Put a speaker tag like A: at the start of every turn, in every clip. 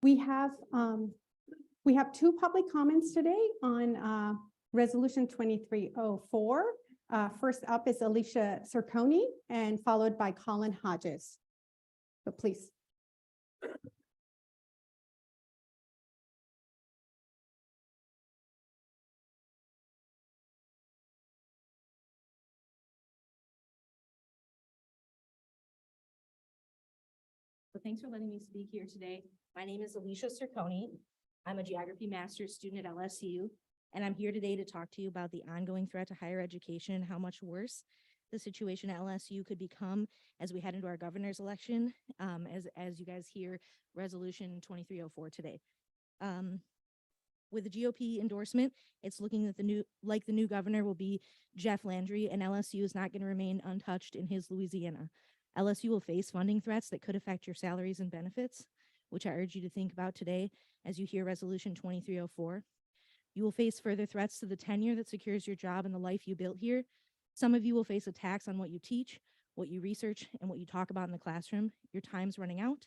A: We have two public comments today on Resolution 2304. First up is Alicia Cerconi and followed by Colin Hodges. So please.
B: So thanks for letting me speak here today. My name is Alicia Cerconi. I'm a geography master's student at LSU, and I'm here today to talk to you about the ongoing threat to higher education and how much worse the situation at LSU could become as we head into our governor's election, as you guys hear Resolution 2304 today. With the GOP endorsement, it's looking that the new governor will be Jeff Landry, and LSU is not going to remain untouched in his Louisiana. LSU will face funding threats that could affect your salaries and benefits, which I urge you to think about today as you hear Resolution 2304. You will face further threats to the tenure that secures your job and the life you built here. Some of you will face attacks on what you teach, what you research, and what you talk about in the classroom. Your time's running out.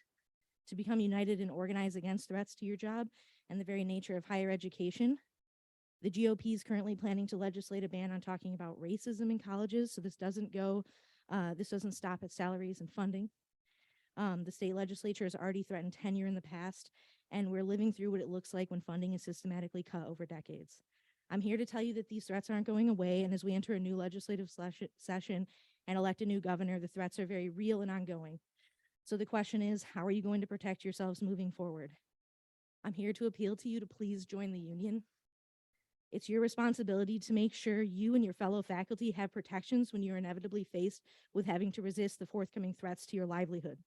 B: To become united and organize against threats to your job and the very nature of higher education, the GOP is currently planning to legislate a ban on talking about racism in colleges, so this doesn't stop at salaries and funding. The state legislature has already threatened tenure in the past, and we're living through what it looks like when funding is systematically cut over decades. I'm here to tell you that these threats aren't going away, and as we enter a new legislative session and elect a new governor, the threats are very real and ongoing. So the question is, how are you going to protect yourselves moving forward? I'm here to appeal to you to please join the union. It's your responsibility to make sure you and your fellow faculty have protections when you're inevitably faced with having to resist the forthcoming threats to your livelihood.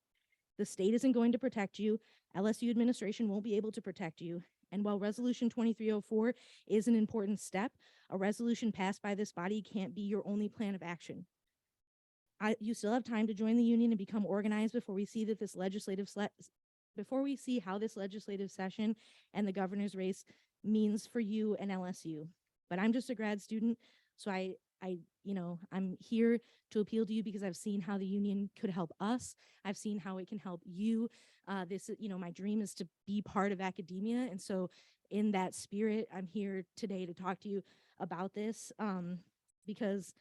B: The state isn't going to protect you. LSU administration won't be able to protect you. And while Resolution 2304 is an important step, a resolution passed by this body can't be your only plan of action. You still have time to join the union and become organized before we see that how this legislative session and the governor's race means for you and LSU. But I'm just a grad student, so I'm here to appeal to you because I've seen how the union could help us. I've seen how it can help you. My dream is to be part of academia, and so in that spirit, I'm here today to talk to you about this because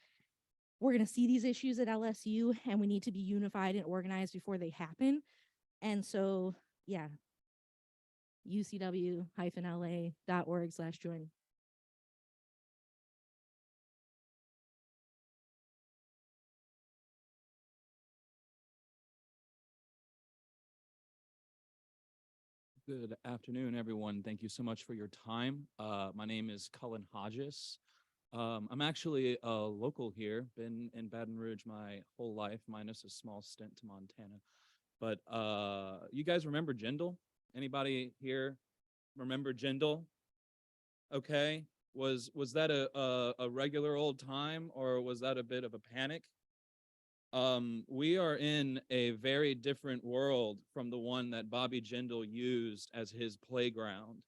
B: we're going to see these issues at LSU, and we need to be unified and organized before they happen. And so, yeah, ucw-la.org/join.
C: Good afternoon, everyone. Thank you so much for your time. My name is Colin Hodges. I'm actually a local here, been in Baton Rouge my whole life, minus a small stint to Montana. But you guys remember Jindal? Anybody here remember Jindal? Okay. Was that a regular old time, or was that a bit of a panic? We are in a very different world from the one that Bobby Jindal used as his playground.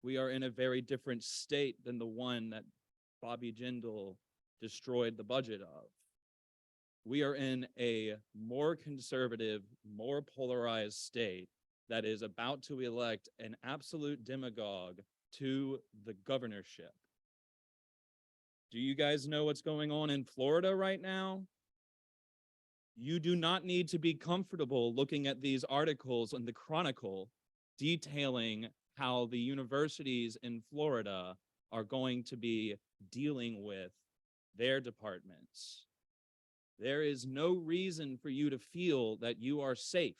C: We are in a very different state than the one that Bobby Jindal destroyed the budget of. We are in a more conservative, more polarized state that is about to elect an absolute demagogue to the governorship. Do you guys know what's going on in Florida right now? You do not need to be comfortable looking at these articles in the Chronicle detailing how the universities in Florida are going to be dealing with their departments. There is no reason for you to feel that you are safe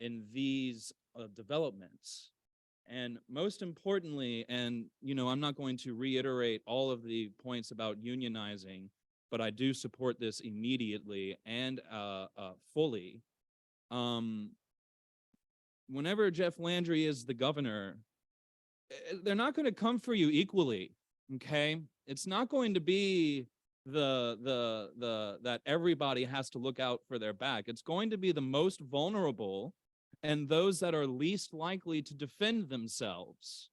C: in these developments. And most importantly, and I'm not going to reiterate all of the points about unionizing, but I do support this immediately and fully. Whenever Jeff Landry is the governor, they're not going to come for you equally, okay? It's not going to be that everybody has to look out for their back. It's going to be the most vulnerable and those that are least likely to defend themselves.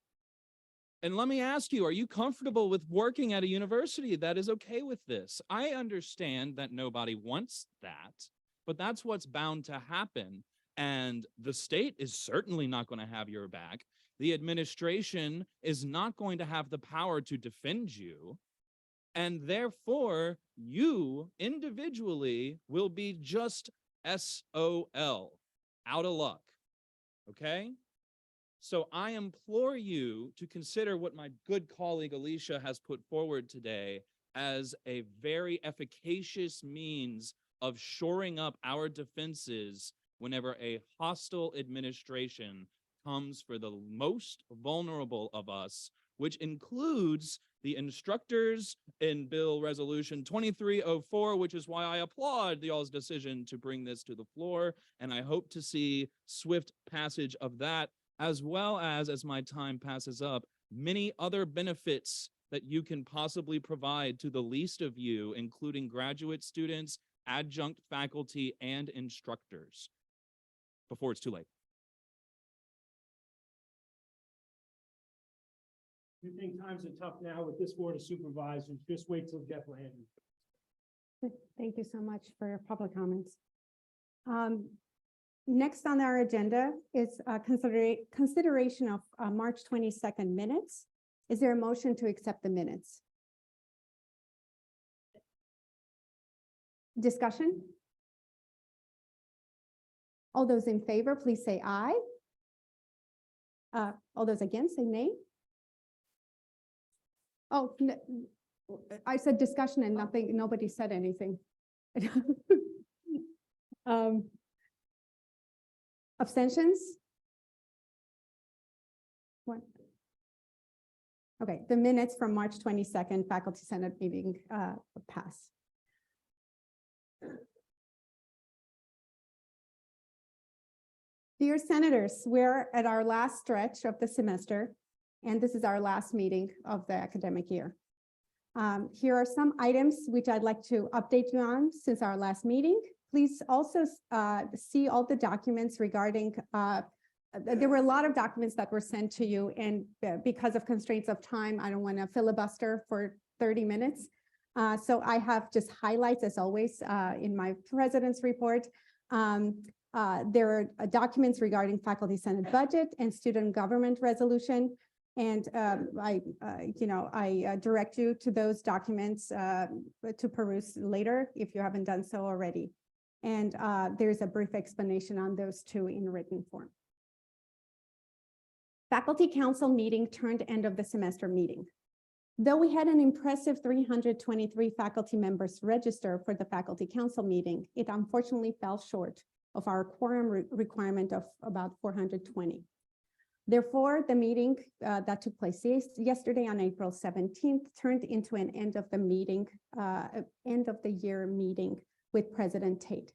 C: And let me ask you, are you comfortable with working at a university that is okay with this? I understand that nobody wants that, but that's what's bound to happen And the state is certainly not going to have your back. The administration is not going to have the power to defend you. And therefore, you individually will be just SOL, out of luck. Okay? So I implore you to consider what my good colleague Alicia has put forward today as a very efficacious means of shoring up our defenses whenever a hostile administration comes for the most vulnerable of us, which includes the instructors in Bill Resolution 2304, which is why I applaud y'all's decision to bring this to the floor. And I hope to see swift passage of that, as well as my time passes up, many other benefits that you can possibly provide to the least of you, including graduate students, adjunct faculty, and instructors, before it's too late.
D: You think times are tough now with this board of supervisors, just wait till Jeff Landry.
A: Thank you so much for your public comments. Next on our agenda is consideration of March 22nd minutes. Is there a motion to accept the minutes? Discussion? All those in favor, please say aye. All those against, say nay. Oh, I said discussion and nobody said anything. Abstentions? What? Okay, the minutes from March 22nd Faculty Senate meeting pass. Dear Senators, we're at our last stretch of the semester, and this is our last meeting of the academic year. Here are some items which I'd like to update you on since our last meeting. Please also see all the documents regarding, there were a lot of documents that were sent to you, and because of constraints of time, I don't want to filibuster for 30 minutes. So I have just highlights as always in my president's report. There are documents regarding Faculty Senate budget and student government resolution. And I direct you to those documents to peruse later if you haven't done so already. And there's a brief explanation on those two in written form. Faculty Council meeting turned end of the semester meeting. Though we had an impressive 323 faculty members register for the Faculty Council meeting, it unfortunately fell short of our quorum requirement of about 420. Therefore, the meeting that took place yesterday on April 17th turned into an end of the year meeting with President Tate.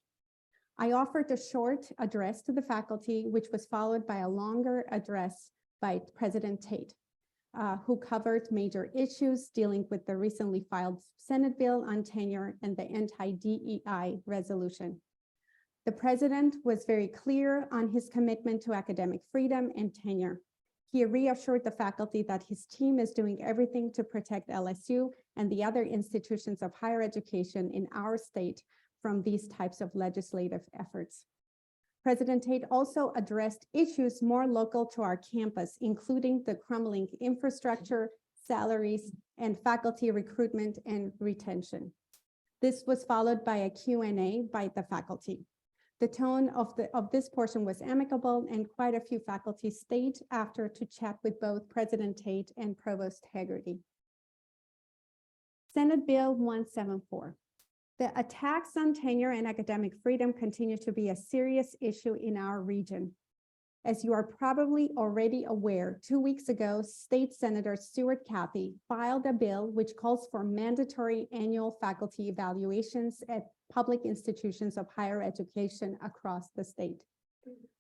A: I offered a short address to the faculty, which was followed by a longer address by President Tate, who covered major issues dealing with the recently filed Senate bill on tenure and the anti-DEI resolution. The president was very clear on his commitment to academic freedom and tenure. He reassured the faculty that his team is doing everything to protect LSU and the other institutions of higher education in our state from these types of legislative efforts. President Tate also addressed issues more local to our campus, including the crumbling infrastructure, salaries, and faculty recruitment and retention. This was followed by a Q&A by the faculty. The tone of this portion was amicable, and quite a few faculty stayed after to chat with both President Tate and Provost Haggerty. Senate Bill 174. The attacks on tenure and academic freedom continue to be a serious issue in our region. As you are probably already aware, 2 weeks ago, State Senator Stuart Cathy filed a bill which calls for mandatory annual faculty evaluations at public institutions of higher education across the state.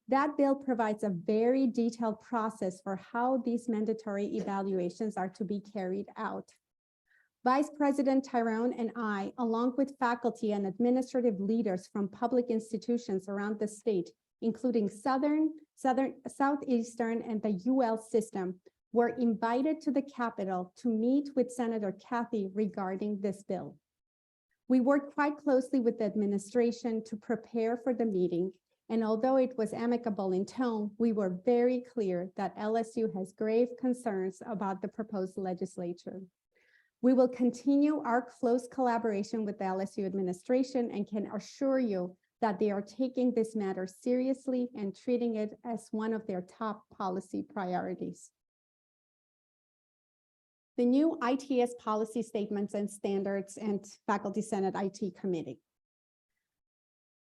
A: That bill provides a very detailed process for how these mandatory evaluations are to be carried out. Vice President Tyrone and I, along with faculty and administrative leaders from public institutions around the state, including Southeastern, and the UL system, were invited to the Capitol to meet with Senator Cathy regarding this bill. We worked quite closely with the administration to prepare for the meeting, And although it was amicable in tone, we were very clear that LSU has grave concerns about the proposed legislature. We will continue our close collaboration with the LSU administration and can assure you that they are taking this matter seriously and treating it as one of their top policy priorities. The new ITS policy statements and standards and Faculty Senate IT Committee.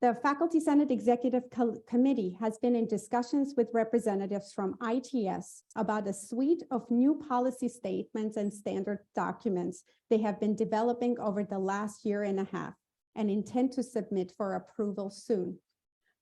A: The Faculty Senate Executive Committee has been in discussions with representatives from ITS about a suite of new policy statements and standard documents they have been developing over the last year and a half and intend to submit for approval soon.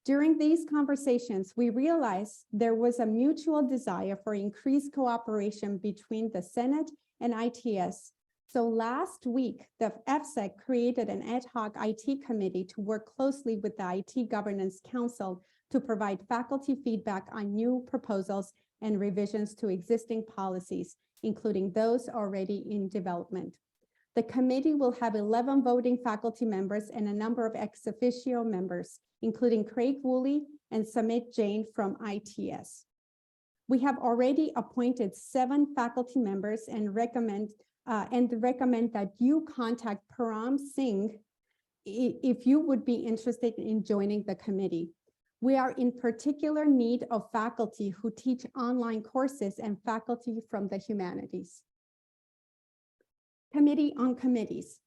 A: During these conversations, we realized there was a mutual desire for increased cooperation between the Senate and ITS. So last week, the FSEC created an ad hoc IT committee to work closely with the IT Governance Council to provide faculty feedback on new proposals and revisions to existing policies, including those already in development. The committee will have 11 voting faculty members and a number of ex officio members, including Craig Woolley and Samit Jain from ITS. We have already appointed 7 faculty members and recommend that you contact Param Singh if you would be interested in joining the committee. We are in particular need of faculty who teach online courses and faculty from the humanities. Committee on Committees.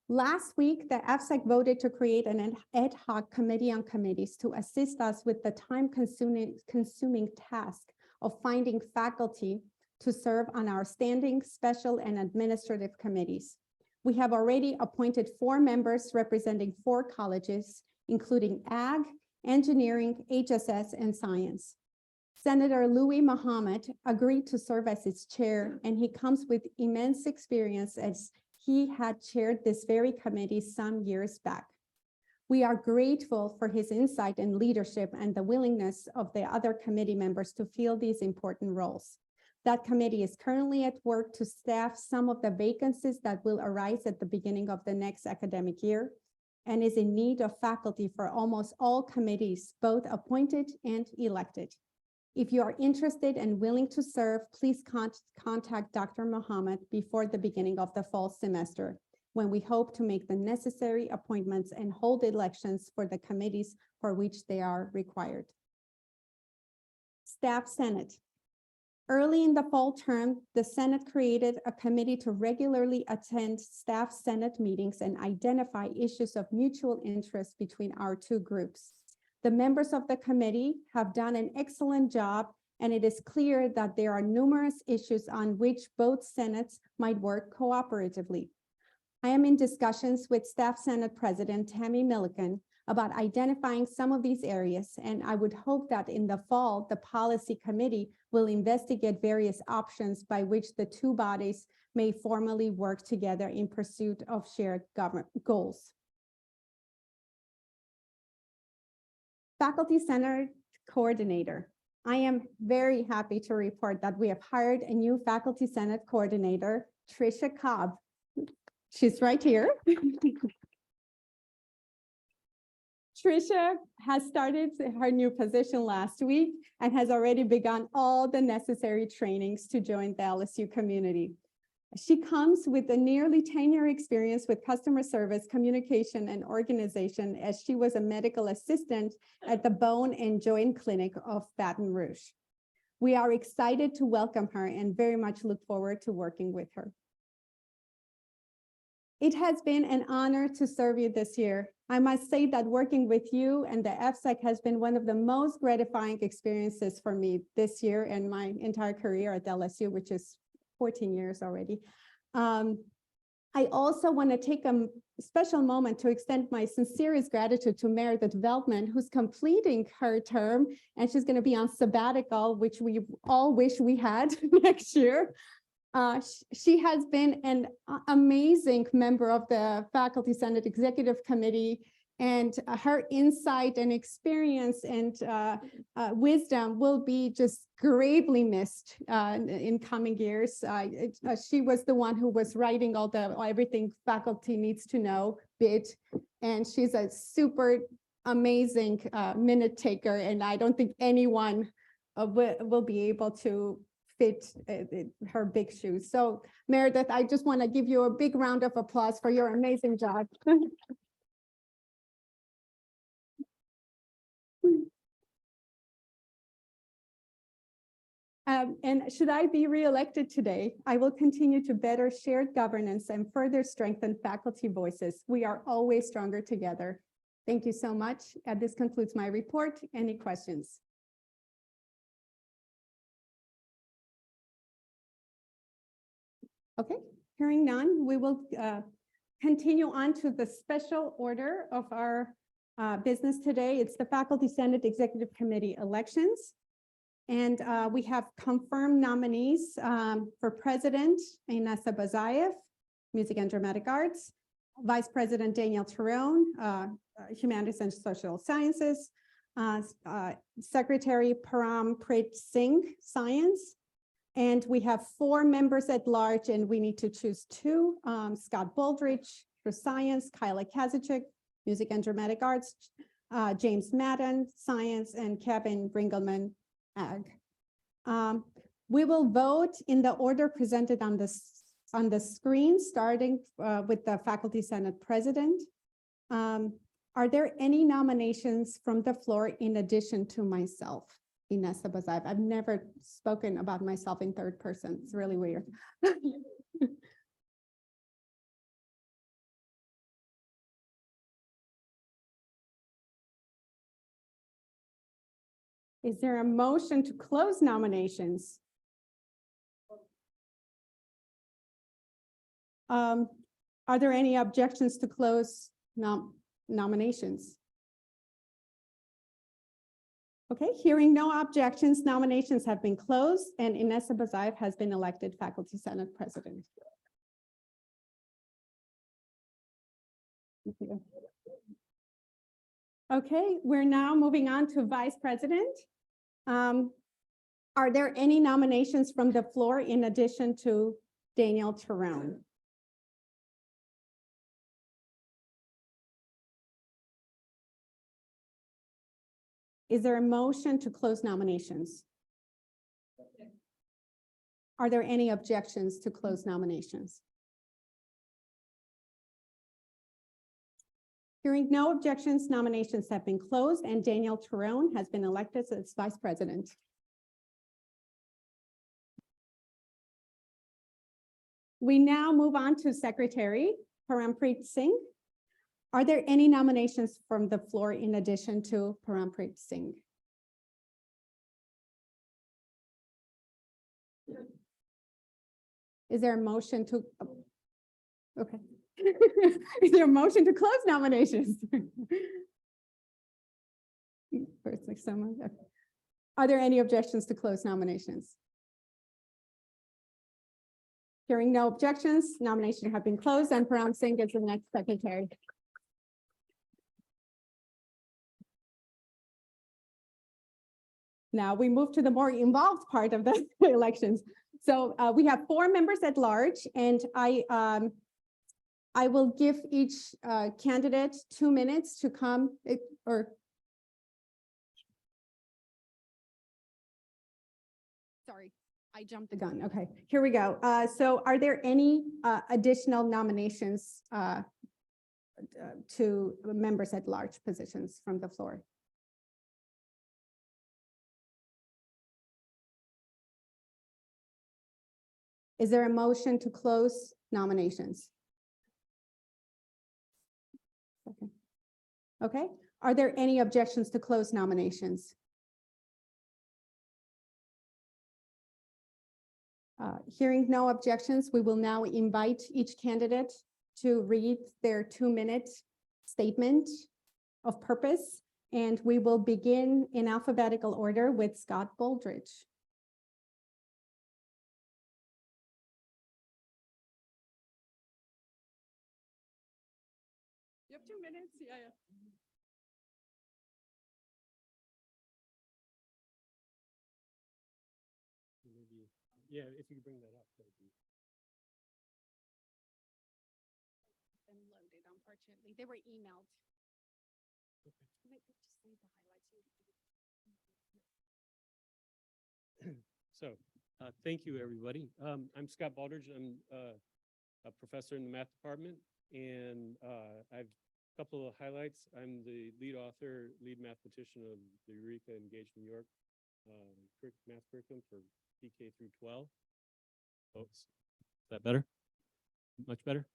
A: Last week, the FSEC voted to create an ad hoc committee on committees to assist us with the time-consuming task of finding faculty to serve on our standing, special, and administrative committees. We have already appointed 4 members representing 4 colleges, including Ag, Engineering, HSS, and Science. Senator Louis Muhammad agreed to serve as its chair, and he comes with immense experience as he had chaired this very committee some years back. We are grateful for his insight and leadership and the willingness of the other committee members to fill these important roles. That committee is currently at work to staff some of the vacancies that will arise at the beginning of the next academic year and is in need of faculty for almost all committees, both appointed and elected. If you are interested and willing to serve, please contact Dr. Muhammad before the beginning of the fall semester, when we hope to make the necessary appointments and hold elections for the committees for which they are required. Staff Senate. Early in the fall term, the Senate created a committee to regularly attend staff Senate meetings and identify issues of mutual interest between our 2 groups. The members of the committee have done an excellent job, and it is clear that there are numerous issues on which both Senates might work cooperatively. I am in discussions with Staff Senate President Tammy Milliken about identifying some of these areas, and I would hope that in the fall, the policy committee will investigate various options by which the 2 bodies may formally work together in pursuit of shared government goals. Faculty Senate Coordinator. I am very happy to report that we have hired a new Faculty Senate Coordinator, Tricia Cobb. She's right here. Tricia has started her new position last week and has already begun all the necessary trainings to join the LSU community. She comes with a nearly 10-year experience with customer service, communication, and organization, as she was a medical assistant at the Bone and Joint Clinic of Baton Rouge. We are excited to welcome her and very much look forward to working with her. It has been an honor to serve you this year. I must say that working with you and the FSEC has been one of the most gratifying experiences for me this year and my entire career at LSU, which is 14 years already. I also want to take a special moment to extend my sincerest gratitude to Meredith Veldman, who's completing her term, and she's going to be on sabbatical, which we all wish we had next year. She has been an amazing member of the Faculty Senate Executive Committee, and her insight and experience and wisdom will be just gravely missed in coming years. She was the one who was writing all the everything faculty needs to know bit, and she's a super amazing minute taker, and I don't think anyone will be able to fit her big shoes. So Meredith, I just want to give you a big round of applause for your amazing job. And should I be reelected today, I will continue to better shared governance and further strengthen faculty voices. We are always stronger together. Thank you so much. This concludes my report. Any questions? Okay, hearing none, we will continue on to the special order of our business today. It's the Faculty Senate Executive Committee elections. And we have confirmed nominees for President, Inessa Bazayev, Music and Dramatic Arts, Vice President Daniel Terone, Humanities and Social Sciences, Secretary Parampreet Singh, Science, and we have 4 members at large, and we need to choose 2, Scott Baldridge for Science, Kyla Kazichik, Music and Dramatic Arts, James Madden, Science, and Kevin Bringelman, Ag. We will vote in the order presented on the screen, starting with the Faculty Senate President. Are there any nominations from the floor in addition to myself, Inessa Bazayev? I've never spoken about myself in third person. It's really weird. Is there a motion to close nominations? Are there any objections to close nominations? Okay, hearing no objections, nominations have been closed, and Inessa Bazayev has been elected Faculty Senate President. Okay, we're now moving on to Vice President. Are there any nominations from the floor in addition to Daniel Terone? Is there a motion to close nominations? Are there any objections to close nominations? Hearing no objections, nominations have been closed, and Daniel Terone has been elected as Vice President. We now move on to Secretary Parampreet Singh. Are there any nominations from the floor in addition to Parampreet Singh? Is there a motion to, okay. Is there a motion to close nominations? First, like someone, okay. Are there any objections to close nominations? Hearing no objections, nominations have been closed, and Param Singh is the next secretary. Now we move to the more involved part of the elections. So we have 4 members at large, and I will give each candidate 2 minutes to come or. Sorry, I jumped the gun. Okay, here we go. So are there any additional nominations to members at large positions from the floor? Is there a motion to close nominations? Okay. Okay. Are there any objections to close nominations? Hearing no objections, we will now invite each candidate to read their 2-minute statement of purpose, and we will begin in alphabetical order with Scott Baldridge. You have 2 minutes, yeah.
D: Maybe, yeah, if you could bring that up, that'd be.
A: Been loaded, unfortunately. They were emailed.
D: So, thank you, everybody. I'm Scott Baldridge. I'm a professor in the math department, and I've a couple of highlights. I'm the lead author, lead mathematician of the Eureka Engaged New York math curriculum for PK through 12. Oh, is that better? Much better?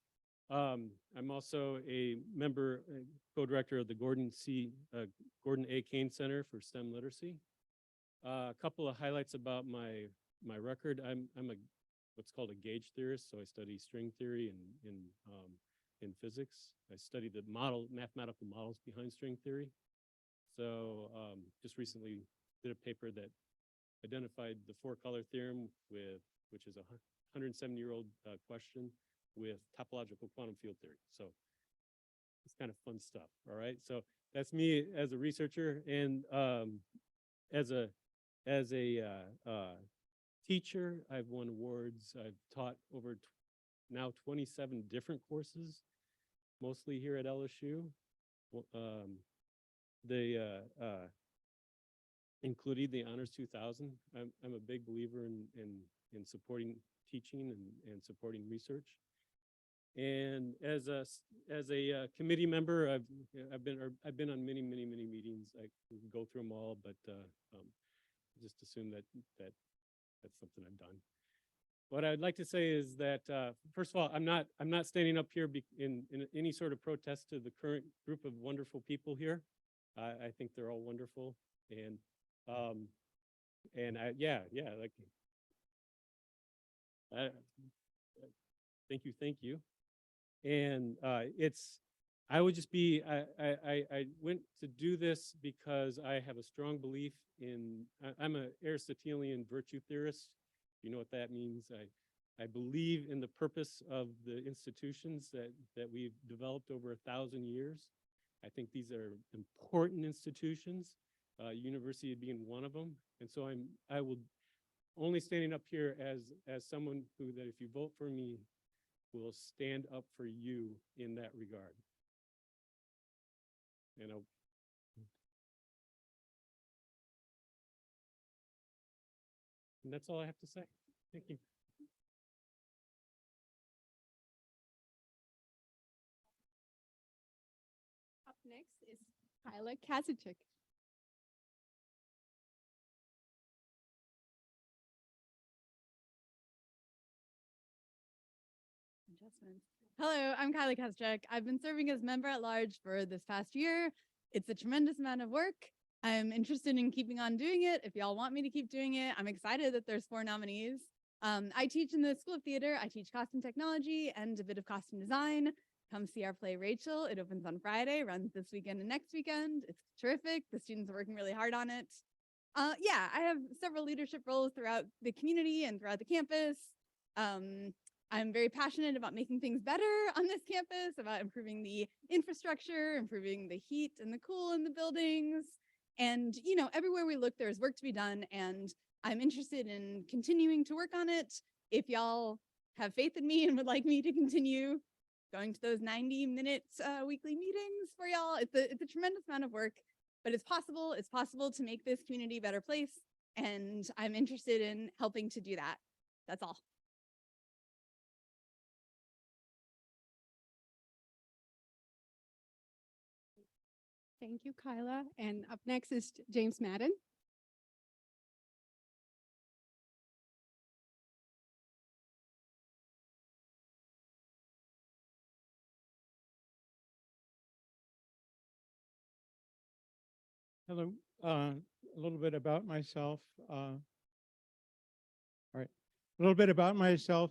D: I'm also a member, co-director of the Gordon A. Kane Center for STEM Literacy. A couple of highlights about my record. I'm what's called a gauge theorist, so I study string theory in physics. I study the mathematical models behind string theory. So just recently did a paper that identified the four-color theorem which is a 170-year-old question with topological quantum field theory. So it's kind of fun stuff. All right. So that's me as a researcher, and as a teacher, I've won awards. I've taught over now 27 different courses, mostly here at LSU. Including the Honors 2000. I'm a big believer in supporting teaching and supporting research. And as a committee member, I've been on many meetings. I can go through them all, but just assume that that's something I've done. What I'd like to say is that first of all, I'm not standing up here in any sort of protest to the current group of wonderful people here. I think they're all wonderful, and like thank you. And I would just be, I went to do this because I have a strong belief I'm an Aristotelian virtue theorist. You know what that means? I believe in the purpose of the institutions that we've developed over 1,000 years. I think these are important institutions, university being one of them. And so I will only standing up here as someone who, that if you vote for me, will stand up for you in that regard. And that's all I have to say. Thank you.
E: Up next is Kyla Kazichik. Adjustments. Hello, I'm Kyla Kazichik. I've been serving as member at large for this past year. It's a tremendous amount of work. I'm interested in keeping on doing it. If y'all want me to keep doing it, I'm excited that there's 4 nominees. I teach in the School of Theater. I teach costume technology and a bit of costume design. Come see our play, Rachel. It opens on Friday, runs this weekend and next weekend. It's terrific. The students are working really hard on it. Yeah, I have several leadership roles throughout the community and throughout the campus. I'm very passionate about making things better on this campus, about improving the infrastructure, improving the heat and the cool in the buildings. And, you know, everywhere we look, there's work to be done. And I'm interested in continuing to work on it. If y'all have faith in me and would like me to continue going to those 90-minute weekly meetings for y'all, it's a tremendous amount of work, but it's possible. It's possible to make this community a better place. And I'm interested in helping to do that. That's all.
A: Thank you, Kyla. And up next is James Madden.
F: Hello, a little bit about myself. All right, a little bit about myself.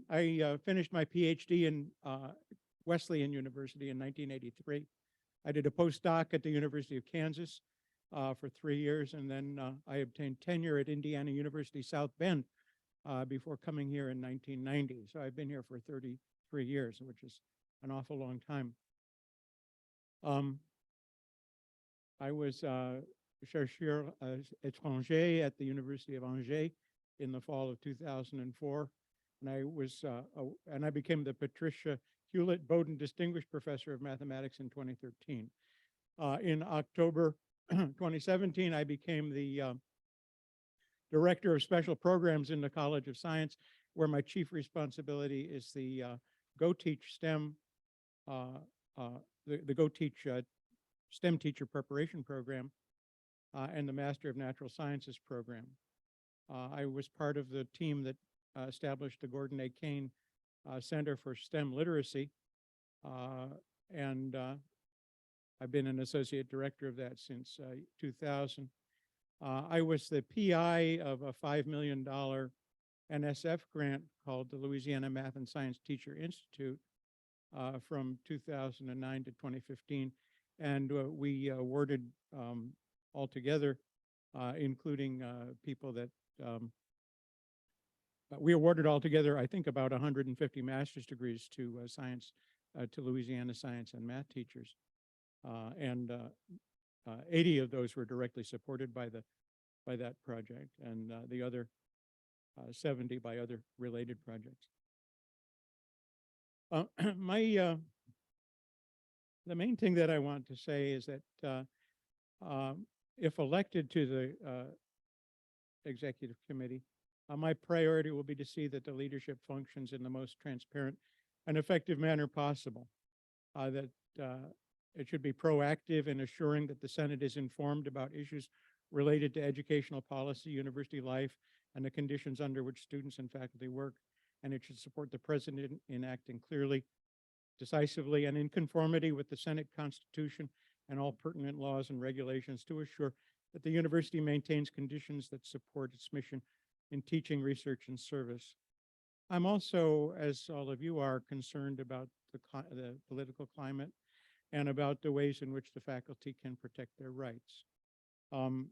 F: I finished my PhD in Wesleyan University in 1983. I did a postdoc at the University of Kansas for 3 years, and then I obtained tenure at Indiana University South Bend before coming here in 1990. So I've been here for 33 years, which is an awful long time. I was chercheur étranger at the University of Angers in the fall of 2004, and I became the Patricia Hewlett Bowden Distinguished Professor of Mathematics in 2013. In October 2017, I became the Director of Special Programs in the College of Science, where my chief responsibility is the Go Teach STEM, the Go Teach STEM Teacher Preparation Program and the Master of Natural Sciences program. I was part of the team that established the Gordon A. Kane Center for STEM Literacy, and I've been an associate director of that since 2000. I was the PI of a $5 million NSF grant called the Louisiana Math and Science Teacher Institute from 2009 to 2015. And we awarded altogether, including people that we awarded altogether, I think, about 150 master's degrees to science, to Louisiana science and math teachers. And 80 of those were directly supported by that project, and the other 70 by other related projects. The main thing that I want to say is that if elected to the executive committee, my priority will be to see that the leadership functions in the most transparent and effective manner possible. That it should be proactive in assuring that the Senate is informed about issues related to educational policy, university life, and the conditions under which students and faculty work. And it should support the president in acting clearly, decisively, and in conformity with the Senate Constitution and all pertinent laws and regulations to assure that the university maintains conditions that support its mission in teaching, research, and service. I'm also, as all of you are, concerned about the political climate and about the ways in which the faculty can protect their rights. One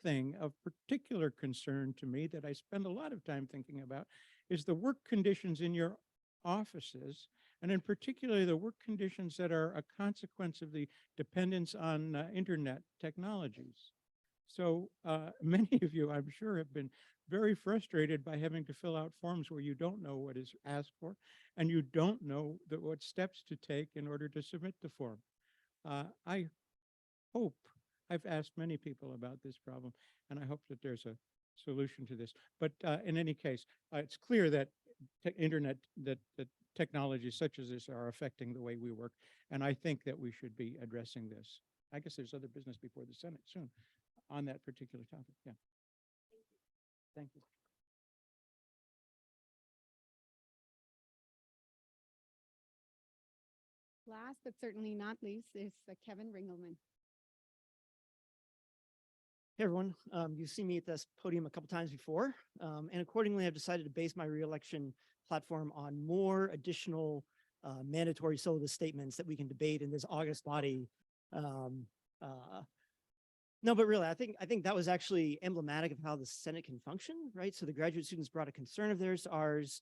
F: thing of particular concern to me that I spend a lot of time thinking about is the work conditions in your offices, and in particular the work conditions that are a consequence of the dependence on internet technologies. So many of you, I'm sure, have been very frustrated by having to fill out forms where you don't know what is asked for, and you don't know what steps to take in order to submit the form. I hope, I've asked many people about this problem, and I hope that there's a solution to this. But in any case, it's clear that that technologies such as this are affecting the way we work, and I think that we should be addressing this. I guess there's other business before the Senate soon on that particular topic. Yeah. Thank you.
A: Last but certainly not least is Kevin Ringelman.
G: Hey everyone, you've seen me at this podium a couple times before, and accordingly I've decided to base my reelection platform on more additional mandatory syllabus statements that we can debate in this August body. No, but really, I think that was actually emblematic of how the Senate can function, right? So the graduate students brought a concern of theirs to ours.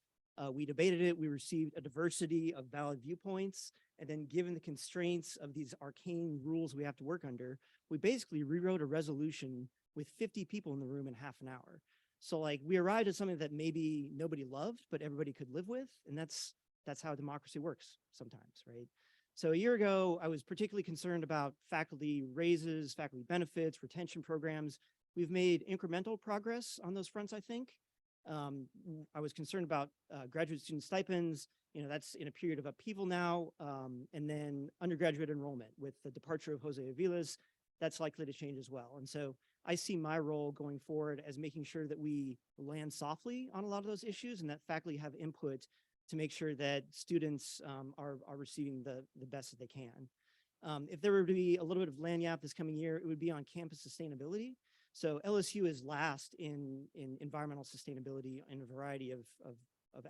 G: We debated it. We received a diversity of valid viewpoints. And then given the constraints of these arcane rules we have to work under, we basically rewrote a resolution with 50 people in the room in half an hour. So like we arrived at something that maybe nobody loved, but everybody could live with. And that's how democracy works sometimes, right? So a year ago, I was particularly concerned about faculty raises, faculty benefits, retention programs. We've made incremental progress on those fronts, I think. I was concerned about graduate student stipends. You know, that's in a period of upheaval now. And then undergraduate enrollment with the departure of Jose Aviles, that's likely to change as well. And so I see my role going forward as making sure that we land softly on a lot of those issues and that faculty have input to make sure that students are receiving the best that they can. If there were to be a little bit of lagniappe this coming year, it would be on campus sustainability. So LSU is last in environmental sustainability in a variety of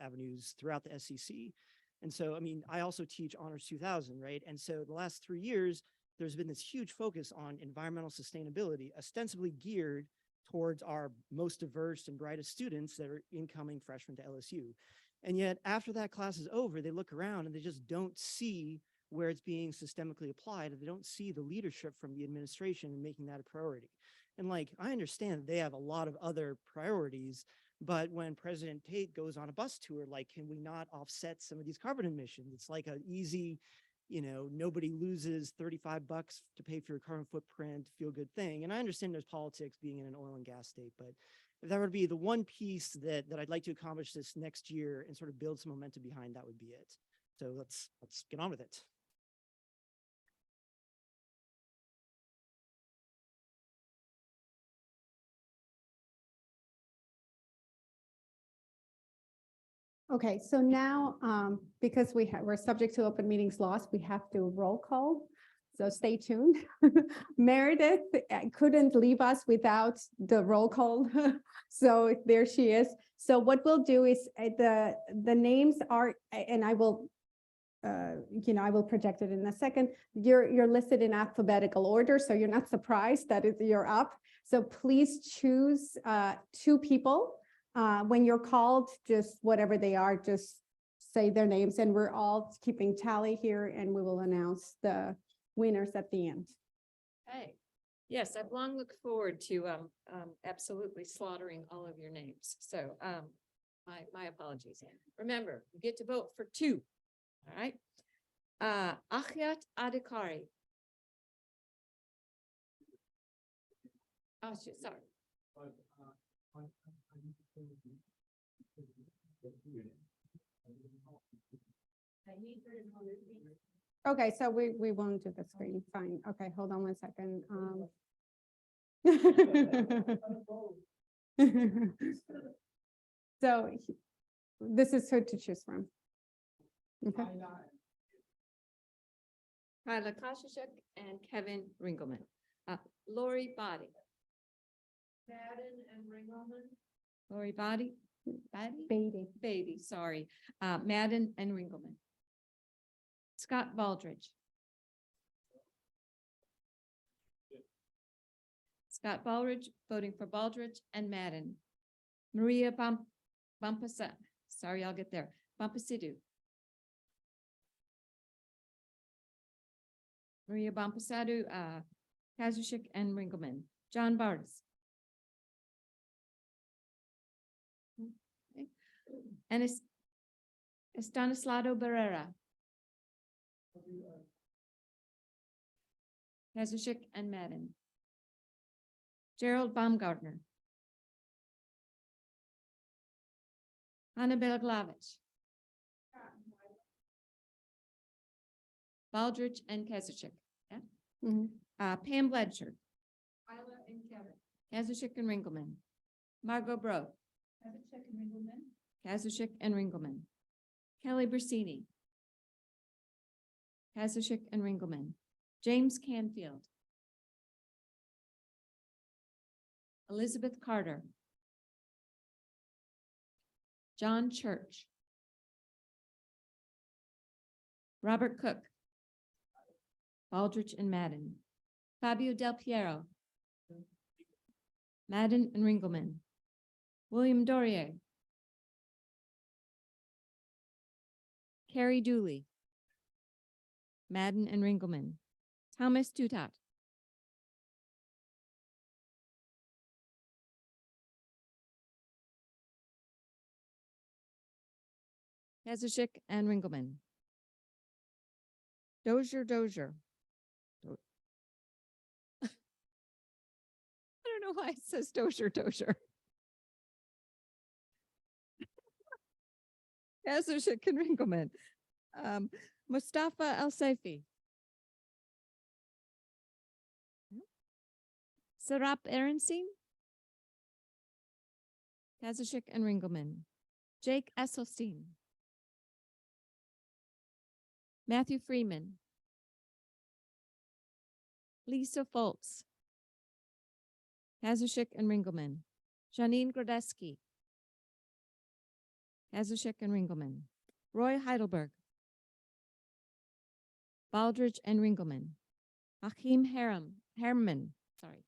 G: avenues throughout the SEC. And so, I mean, I also teach Honors 2000, right? And so the last 3 years, there's been this huge focus on environmental sustainability, ostensibly geared towards our most diverse and brightest students that are incoming freshmen to LSU. And yet after that class is over, they look around and they just don't see where it's being systemically applied, and they don't see the leadership from the administration in making that a priority. And like, I understand they have a lot of other priorities, But when President Tate goes on a bus tour, like, can we not offset some of these carbon emissions? It's like an easy, nobody loses $35 to pay for your carbon footprint, feel good thing. And I understand there's politics being in an oil and gas state, but if that would be the one piece that I'd like to accomplish this next year and sort of build some momentum behind, that would be it. So let's get on with it.
A: Okay, so now, because we're subject to open meetings laws, we have to roll call. So stay tuned. Meredith couldn't leave us without the roll call. So there she is. So what we'll do is the names are, and I will, I will project it in a second. You're listed in alphabetical order, so you're not surprised that you're up. So please choose 2 people. When you're called, just whatever they are, just say their names, and we're all keeping tally here, and we will announce the winners at the end.
H: Hey, yes, I've long looked forward to absolutely slaughtering all of your names. So my apologies. Remember, you get to vote for 2. All right. Akhiat Adhikari. Oh, sorry.
A: Okay, so we won't do the screen. Fine. Okay, hold on one second. So this is who to choose from. Okay.
H: Kyla Kashishek and Kevin Ringelman. Lori Body. Madden and Ringelman. Lori Body. Beatty, sorry. Madden and Ringelman. Scott Baldridge. Scott Baldridge voting for Baldridge and Madden. Maria Bumpasa, sorry, I'll get there. Bumpasidu. Maria Bumpasadu, Kazushik and Ringelman. John Barnes. Okay. And Estanislao Barrera. Kazushik and Madden. Gerald Baumgartner. Annabelle Glavich. Baldridge and Kazushik. Yeah.
A: Mhm.
H: Pam Bledger. Isla and Kevin. Kazushik and Ringelman. Margot Bro. Kazushik and Ringelman. Kazushik and Ringelman. Kelly Bersini. Kazushik and Ringelman. James Canfield. Elizabeth Carter. John Church. Robert Cook. Baldridge and Madden. Fabio Del Piero. Madden and Ringelman. William Dorier. Carrie Dooley. Madden and Ringelman. Thomas Tutat. Kazushik and Ringelman. Dozier. I don't know why it says Dozier. Kazushik and Ringelman. Mustafa El Saifi. Sarap Ehrenstein. Kazushik and Ringelman. Jake Esselstein. Matthew Freeman. Lisa Foltz. Kazushik and Ringelman. Janine Grodeski. Kazushik and Ringelman. Roy Heidelberg. Baldridge and Ringelman. Achim Herman. Sorry.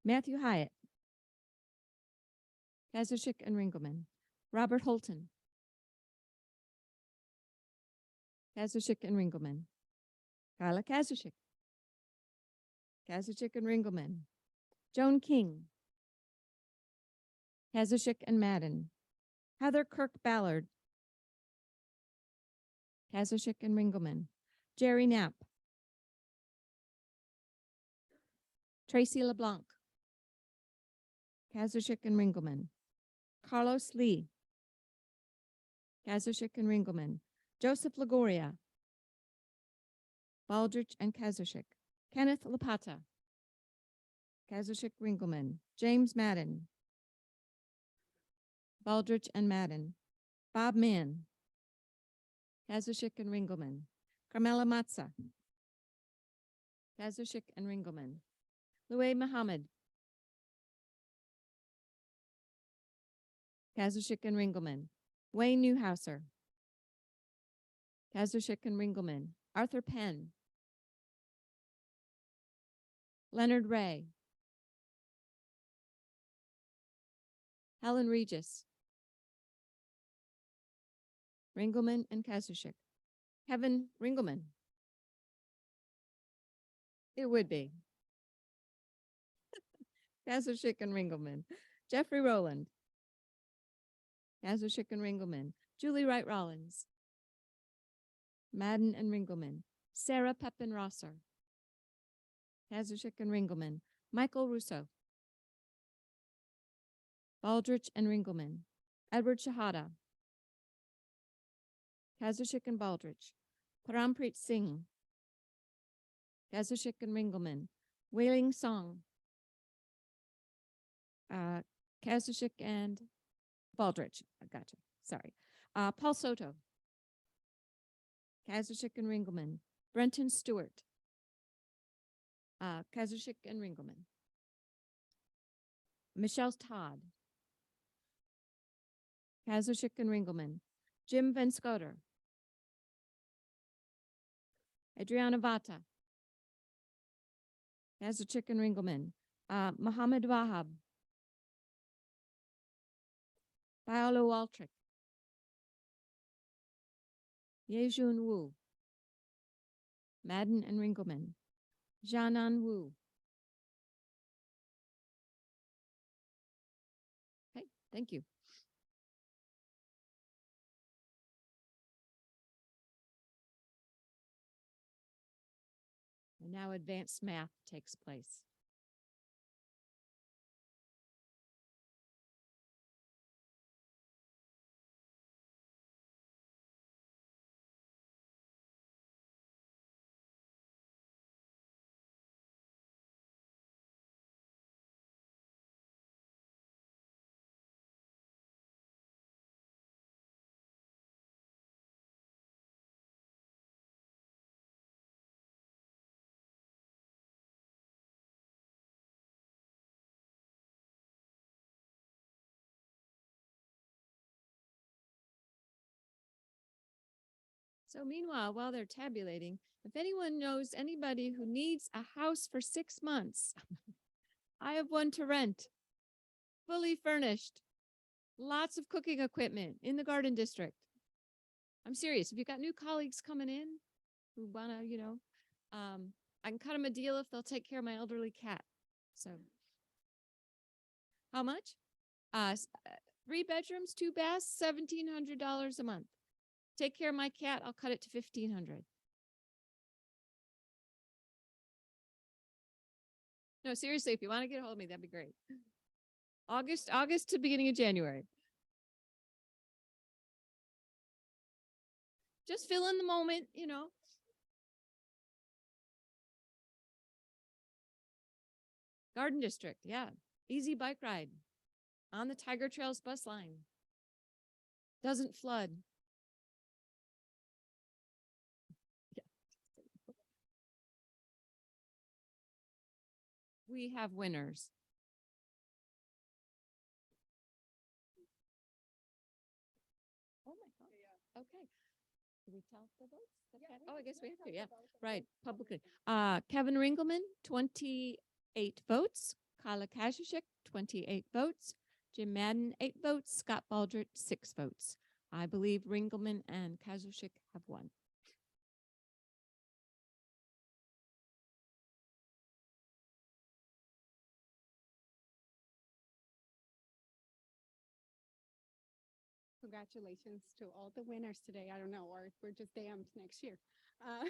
H: Matthew Hyatt. Kazushik and Ringelman. Robert Holton. Kazushik and Ringelman. Carla Kazushik. Kazushik and Ringelman.
I: Joan King, Kazushik and Madden, Heather Kirk Ballard, Kazushik and Ringelman, Jerry Knapp, Tracy LeBlanc, Kazushik and Ringelman, Carlos Lee, Kazushik and Ringelman, Joseph Lagoria, Baldrich and Kazushik, Kenneth Lapata, Kazushik Ringelman, James Madden, Baldrich and Madden, Bob Mann, Kazushik and Ringelman, Carmela Matza, Kazushik and Ringelman, Louay Muhammad, Kazushik and Ringelman, Wayne Newhouser, Kazushik and Ringelman, Arthur Penn, Leonard Ray, Helen Regis, Ringelman and Kazushik, Kevin Ringelman. It would be. Kazushik and Ringelman, Jeffrey Rowland, Kazushik and Ringelman, Julie Wright Rollins, Madden and Ringelman, Sarah Pepin Rosser, Kazushik and Ringelman, Michael Russo, Baldrich and Ringelman, Edward Shahada, Kazushik and Baldrich, Parampreet Singh, Kazushik and Ringelman, Wailing Song, Kazushik and Baldrich. Gotcha. Sorry. Paul Soto, Kazushik and Ringelman, Brenton Stewart, Kazushik and Ringelman, Michelle Todd, Kazushik and Ringelman, Jim Van Scoter, Adriana Vata, Kazushik and Ringelman, Mohammed Wahab, Paolo Waltrick, Yejun Wu, Madden and Ringelman, Jianan Wu. Okay, thank you. And now advanced math takes place. So meanwhile, while they're tabulating, if anyone knows anybody who needs a house for 6 months, I have one to rent, fully furnished, lots of cooking equipment in the Garden District. I'm serious. If you've got new colleagues coming in who wanna, I can cut them a deal if they'll take care of my elderly cat. So how much? 3 bedrooms, 2 baths, $1,700 a month. Take care of my cat, I'll cut it to $1,500. No, seriously, if you want to get a hold of me, that'd be great. August to beginning of January. Just fill in the moment, Garden District, yeah. Easy bike ride on the Tiger Trails bus line. Doesn't flood. We have winners. Oh my God. Yeah. Okay. Do we tell the votes? I guess we have to. Yeah. Right. Publicly. Kevin Ringelman, 28 votes. Kyla Kazashik, 28 votes. Jim Madden, 8 votes. Scott Baldrich, 6 votes. I believe Ringelman and Kazashik have won.
A: congratulations to all the winners today. I don't know, or we're just damned next year. Uh,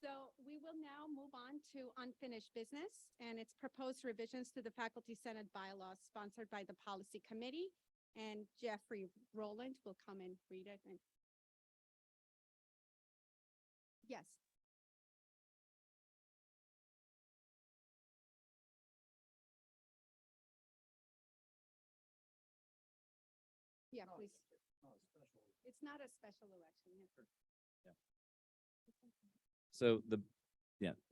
A: So we will now move on to unfinished business, and it's proposed revisions to the Faculty Senate bylaws sponsored by the Policy Committee. And Jeffrey Rowland will come and read it. Yes. Yeah, please. It's not a special election. Yeah.
J: So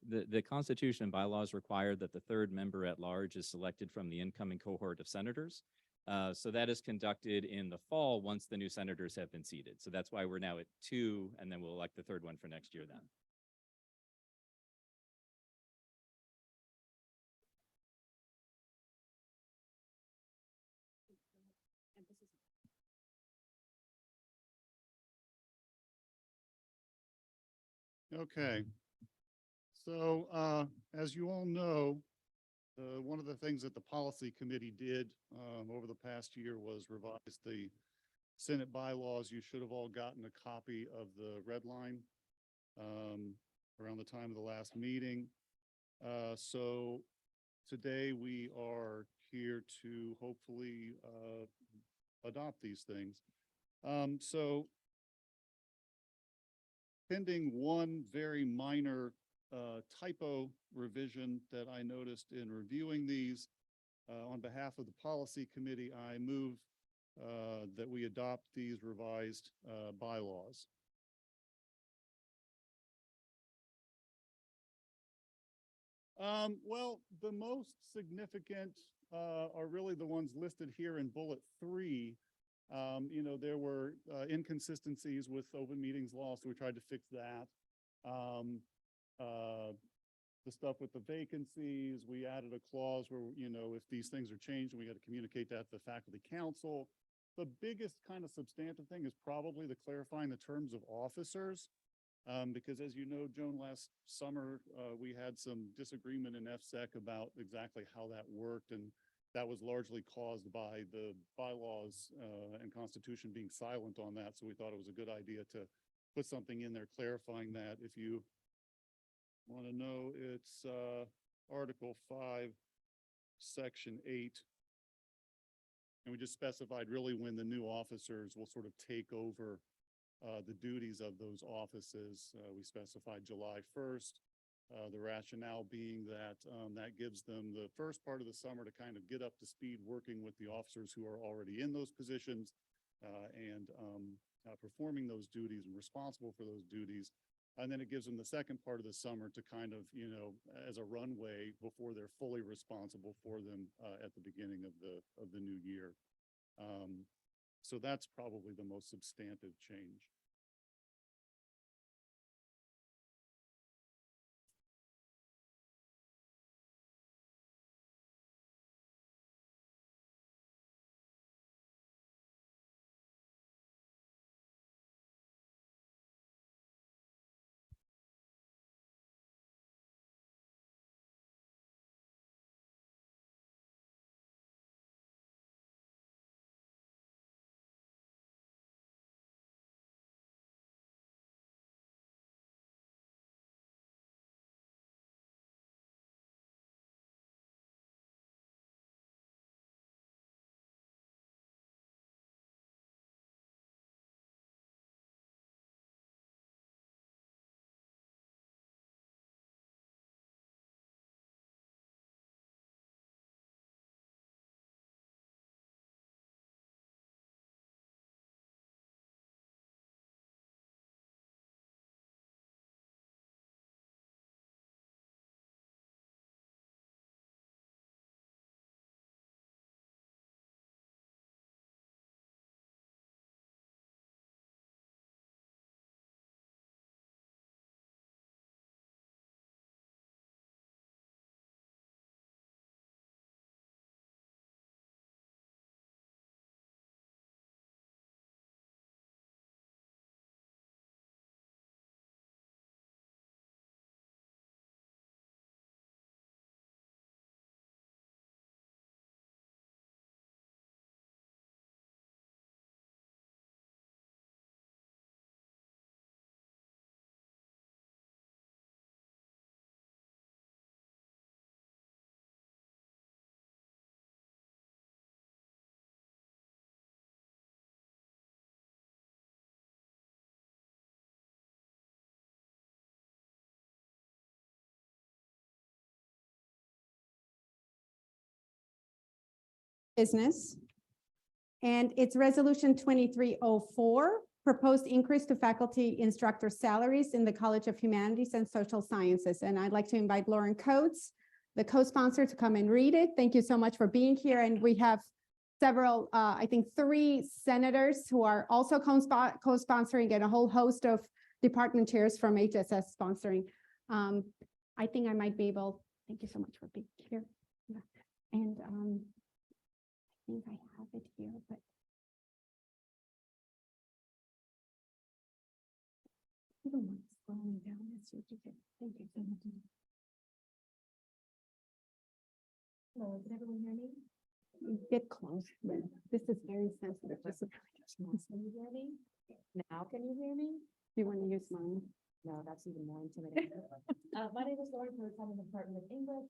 J: the Constitution and bylaws require that the third member at large is selected from the incoming cohort of senators. So that is conducted in the fall once the new senators have been seated. So that's why we're now at 2, and then we'll elect the third one for next year then.
A: And this is
K: Okay. So, as you all know, one of the things that the policy committee did, over the past year was revise the Senate bylaws. You should have all gotten a copy of the red line, around the time of the last meeting. So today we are here to hopefully, adopt these things. So pending one very minor typo revision that I noticed in reviewing these, on behalf of the policy committee, I move that we adopt these revised bylaws. Well, the most significant are really the ones listed here in bullet 3. You know, there were inconsistencies with open meetings law, so we tried to fix that. The stuff with the vacancies, we added a clause where, you know, if these things are changed, we got to communicate that to the faculty council. The biggest kind of substantive thing is probably the clarifying the terms of officers. Because as you know, Joan, last summer, we had some disagreement in FSEC about exactly how that worked. And that was largely caused by the bylaws and Constitution being silent on that. So we thought it was a good idea to put something in there clarifying that. If you want to know, it's Article 5, Section 8. And we just specified really when the new officers will sort of take over the duties of those offices. We specified July 1st. The rationale being that that gives them the first part of the summer to kind of get up to speed working with the officers who are already in those positions and performing those duties and responsible for those duties. And then it gives them the second part of the summer to kind of, you know, as a runway before they're fully responsible for them at the beginning of the new year. So that's probably the most substantive change.
A: business. And it's resolution 2304, proposed increase to faculty instructor salaries in the College of Humanities and Social Sciences. And I'd like to invite Lauren Coates, the co-sponsor, to come and read it. Thank you so much for being here. And we have several, I think 3 senators who are also co-sponsoring, and a whole host of department chairs from HSS sponsoring. I think I might be able, thank you so much for being here. Yeah. And I think I have it here, but I don't want scrolling down. That's what you did. Thank you so much. Hello, can everyone hear me? Get close. This is very sensitive. Can you hear me? Now can you hear me? You want to use mine? No, that's even more intimidating. My name is Lauren Coates. I'm in the Department of English.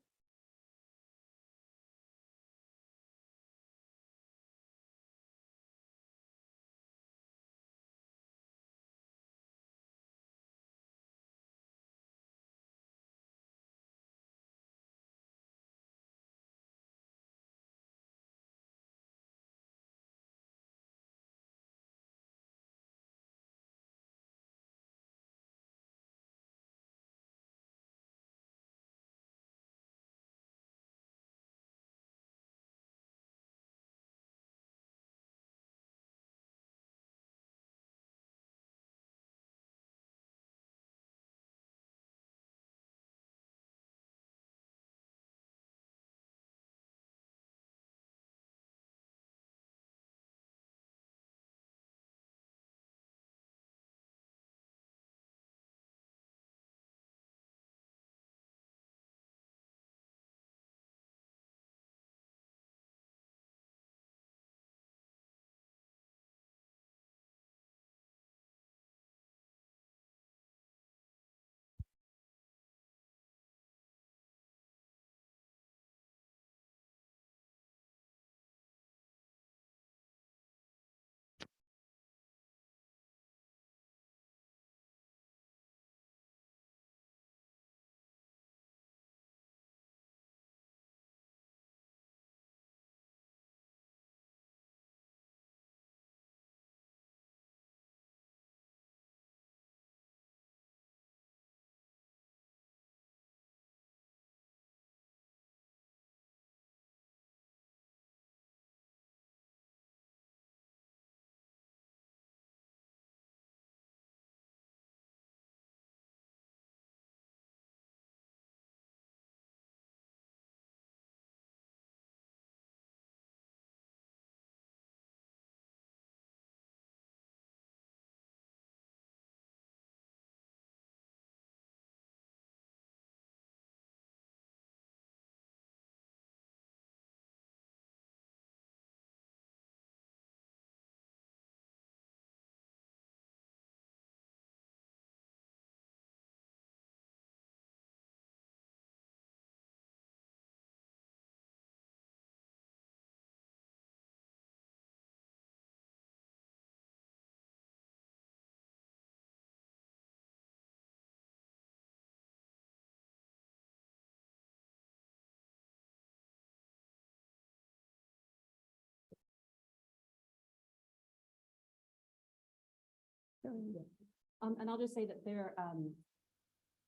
B: And I'll just say that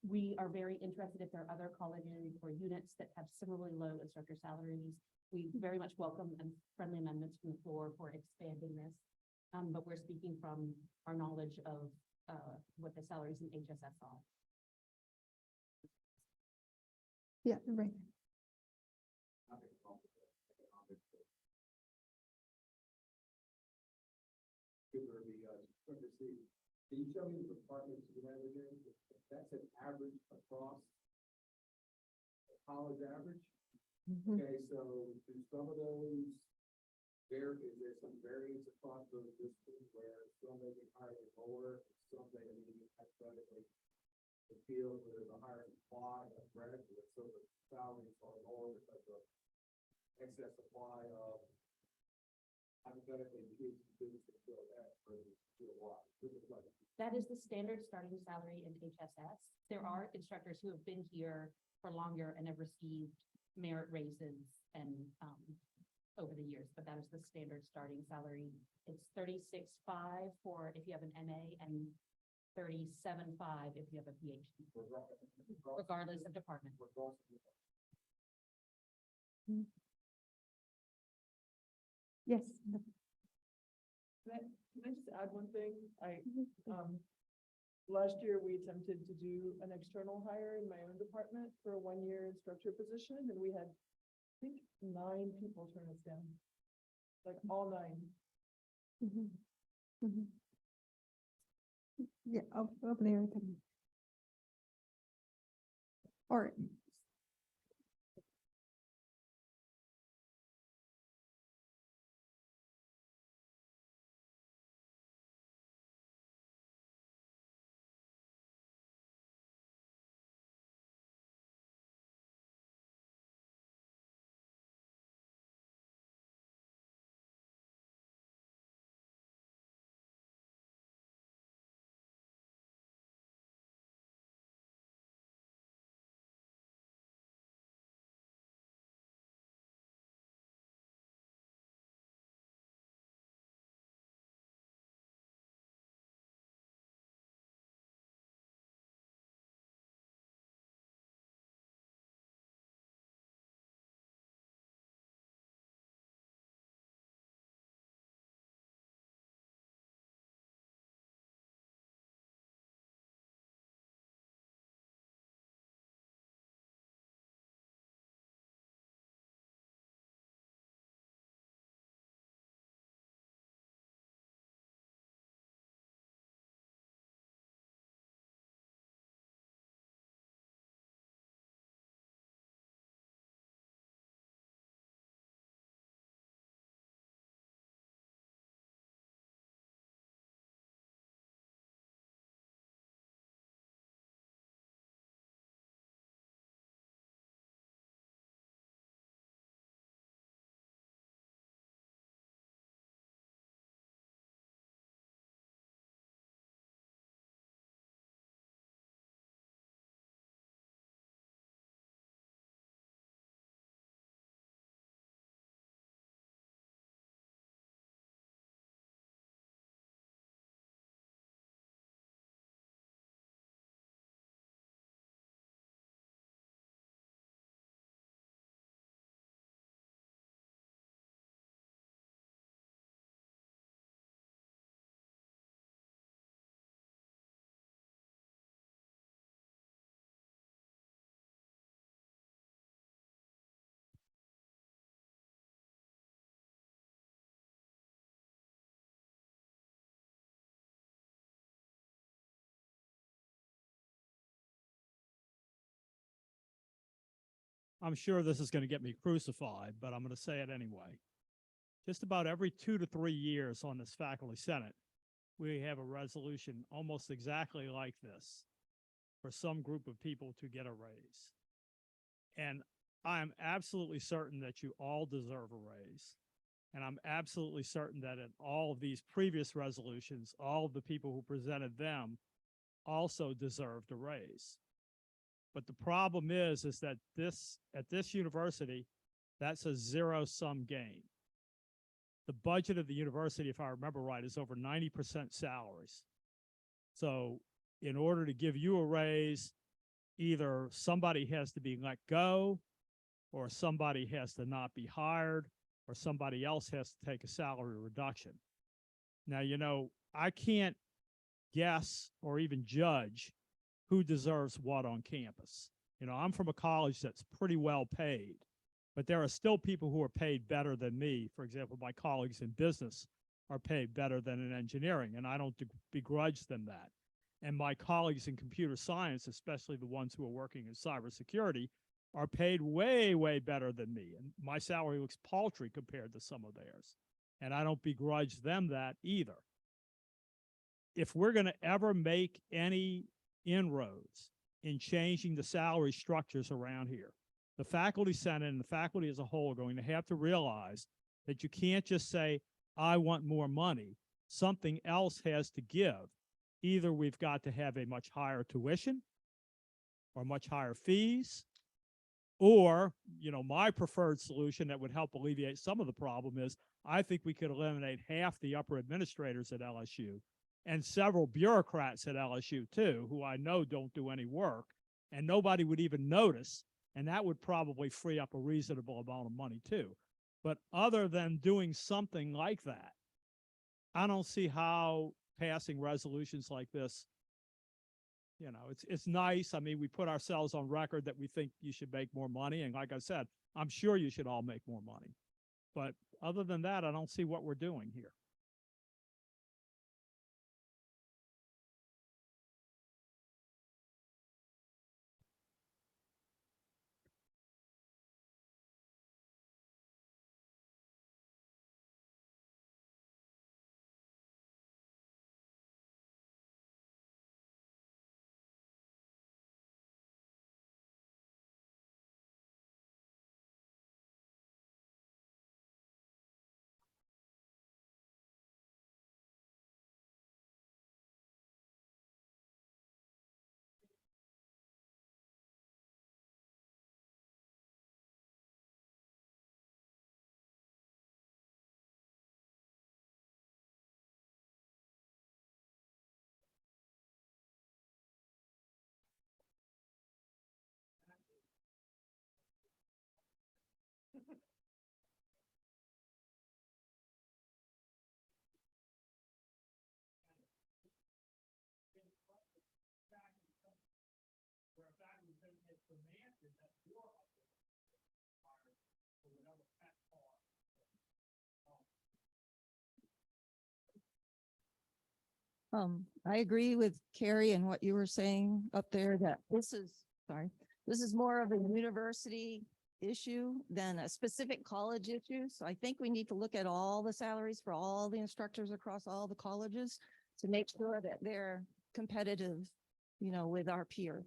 B: we are very interested if there are other colleges or units that have similarly low instructor salaries. We very much welcome friendly amendments from the floor for expanding this. But we're speaking from our knowledge of what the salaries in HSS are.
A: Yeah, right.
L: Can you show me the departments you have again? That's an average across the college average. Okay, so do some of those, is there some variance across those districts where some may be higher than lower, some may be hypothetically the field where there's a higher supply of graduates, so the salaries are lower because of excess supply of hypothetically kids who fill that for the why.
B: That is the standard starting salary in HSS. There are instructors who have been here for longer and have received merit raises and over the years, but that is the standard starting salary. It's 36.5 for if you have an MA and 37.5 if you have a PhD, regardless of department.
A: Yes.
M: Can I just add one thing? Last year, we attempted to do an external hire in my own department for a one-year instructor position, and we had, I think, 9 people turn us down. Like all 9.
A: Mhm. Mhm. Yeah, over there. Or
F: I'm sure this is going to get me crucified, but I'm going to say it anyway. Just about every 2 to 3 years on this faculty senate, we have a resolution almost exactly like this for some group of people to get a raise. And I'm absolutely certain that you all deserve a raise. And I'm absolutely certain that in all of these previous resolutions, all of the people who presented them also deserved a raise. But the problem is that at this university, that's a zero-sum game. The budget of the university, if I remember right, is over 90% salaries. So in order to give you a raise, either somebody has to be let go, or somebody has to not be hired, or somebody else has to take a salary reduction. Now, you know, I can't guess or even judge who deserves what on campus. You know, I'm from a college that's pretty well paid, but there are still people who are paid better than me. For example, my colleagues in business are paid better than in engineering, and I don't begrudge them that. And my colleagues in computer science, especially the ones who are working in cybersecurity, are paid way, way better than me. And my salary looks paltry compared to some of theirs. And I don't begrudge them that either. If we're going to ever make any inroads in changing the salary structures around here, the faculty senate and the faculty as a whole are going to have to realize that you can't just say, I want more money. Something else has to give. Either we've got to have a much higher tuition or much higher fees,
N: Or, my preferred solution that would help alleviate some of the problem is I think we could eliminate half the upper administrators at LSU and several bureaucrats at LSU too, who I know don't do any work, and nobody would even notice. And that would probably free up a reasonable amount of money too. But other than doing something like that, I don't see how passing resolutions like this, it's nice. I mean, we put ourselves on record that we think you should make more money. And like I said, I'm sure you should all make more money. But other than that, I don't see what we're doing here.
O: I agree with Carrie and what you were saying up there that this is more of a university issue than a specific college issue. So I think we need to look at all the salaries for all the instructors across all the colleges to make sure that they're competitive, with our peers.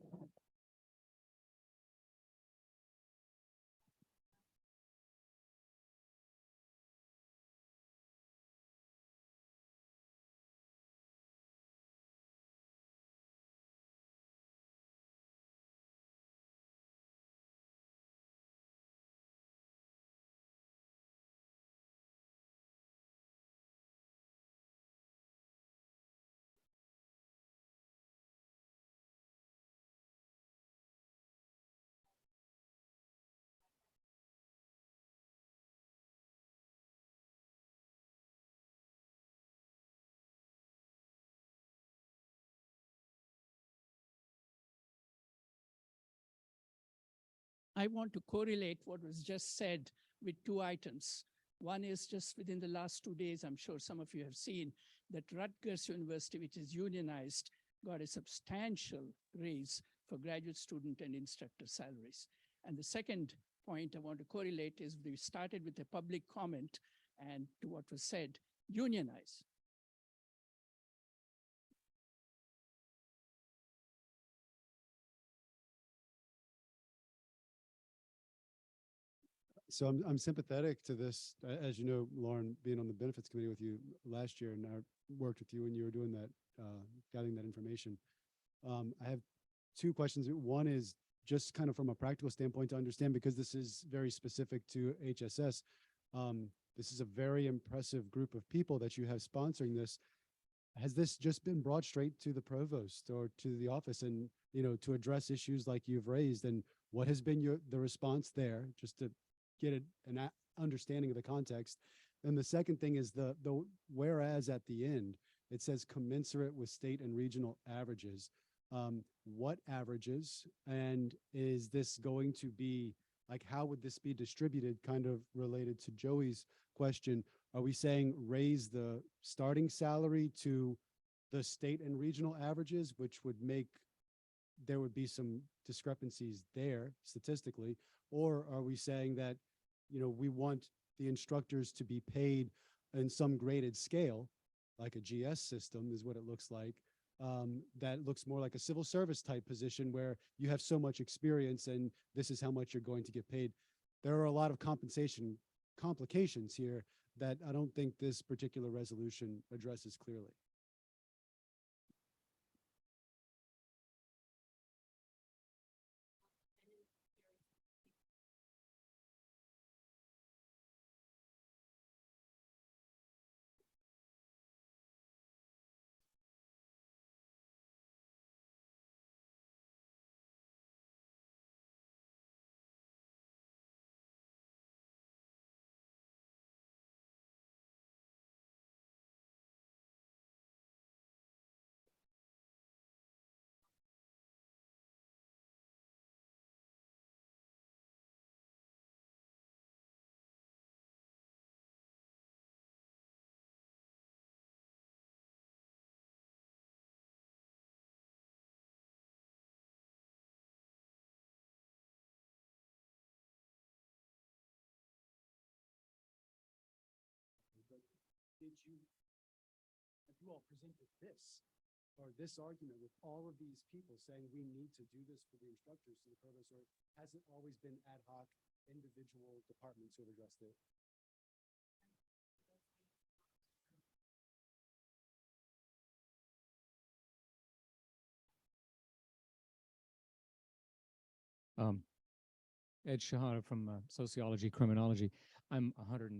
P: I want to correlate what was just said with two items. One is just within the last 2 days, I'm sure some of you have seen that Rutgers University, which is unionized, got a substantial raise for graduate student and instructor salaries. And the second point I want to correlate is we started with a public comment and to what was said, unionize.
Q: So I'm sympathetic to this. As you know, Lauren, being on the benefits committee with you last year, and I worked with you when you were doing that, gathering that information. I have two questions. One is just kind of from a practical standpoint to understand, because this is very specific to HSS. This is a very impressive group of people that you have sponsoring this. Has this just been brought straight to the provost or to the office and, to address issues like you've raised? And what has been the response there, just to get an understanding of the context? And the second thing is the whereas at the end, it says commensurate with state and regional averages. What averages? And is this going to be, like, how would this be distributed, kind of related to Joey's question? Are we saying raise the starting salary to the state and regional averages, which would make, there would be some discrepancies there statistically? Or are we saying that, we want the instructors to be paid in some graded scale, like a GS system is what it looks like, that looks more like a civil service type position where you have so much experience and this is how much you're going to get paid? There are a lot of compensation complications here that I don't think this particular resolution addresses clearly. have you all presented this or this argument with all of these people saying we need to do this for the instructors to the provost, or has it always been ad hoc individual departments who have addressed it?
R: Ed Shahada from Sociology, Criminology. I'm 110%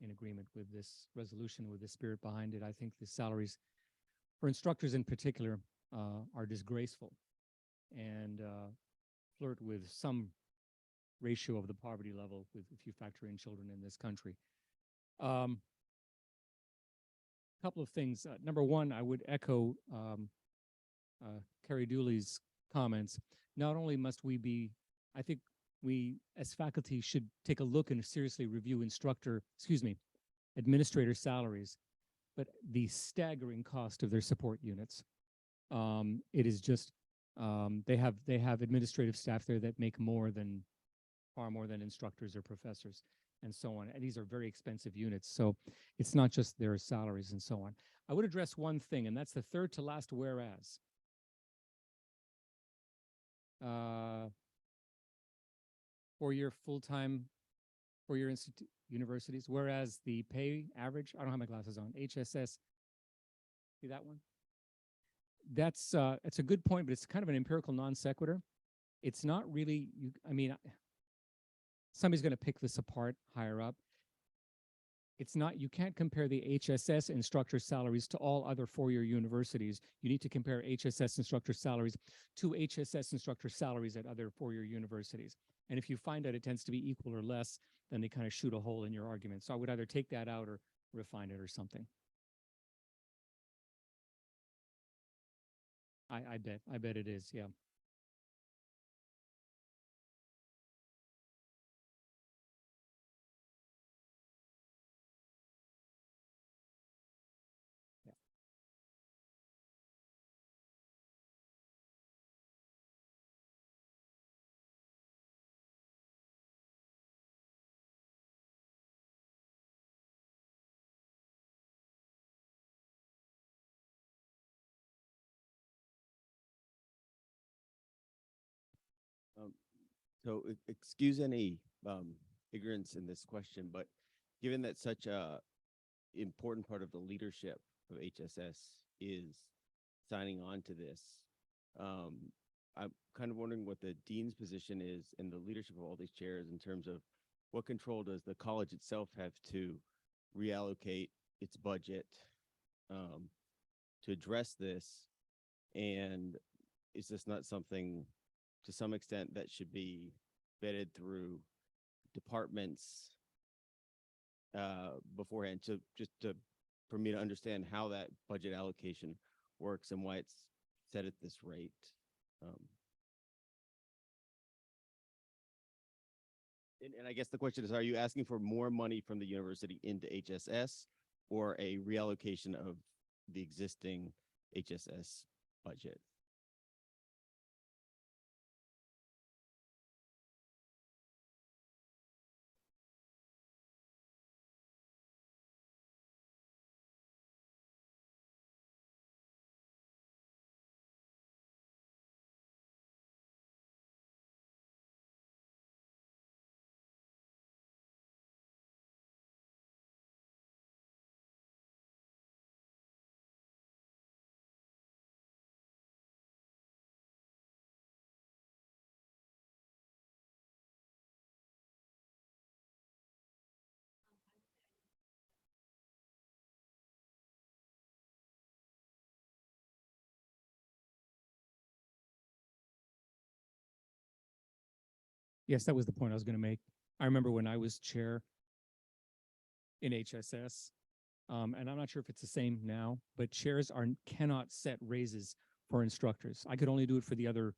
R: in agreement with this resolution, with the spirit behind it. I think the salaries for instructors in particular are disgraceful and flirt with some ratio of the poverty level with if you factor in children in this country. Couple of things. Number one, I would echo Carrie Dooley's comments. Not only must we be, I think we as faculty should take a look and seriously review administrator salaries, but the staggering cost of their support units. It is just, they have administrative staff there that make far more than instructors or professors and so on. And these are very expensive units. So it's not just their salaries and so on. I would address one thing, and that's the third to last whereas. Four-year full-time, four-year universities, whereas the pay average, I don't have my glasses on, HSS, see that one? That's a good point, but it's kind of an empirical non sequitur. It's not really, somebody's going to pick this apart higher up. It's not, you can't compare the HSS instructor salaries to all other four-year universities. You need to compare HSS instructor salaries to HSS instructor salaries at other four-year universities. And if you find that it tends to be equal or less, then they kind of shoot a hole in your argument. So I would either take that out or refine it or something. I bet it is, yeah.
S: Excuse any ignorance in this question, but given that such a important part of the leadership of HSS is signing on to this, I'm kind of wondering what the dean's position is in the leadership of all these chairs in terms of what control does the college itself have to reallocate its budget to address this, and is this not something to some extent that should be vetted through departments beforehand, so for me to understand how that budget allocation works and why it's set at this rate? And I guess the question is, are you asking for more money from the university into HSS or a reallocation of the existing HSS budget?
R: Yes, that was the point I was going to make. I remember when I was chair in HSS, and I'm not sure if it's the same now, but chairs cannot set raises for instructors. I could only do it for the other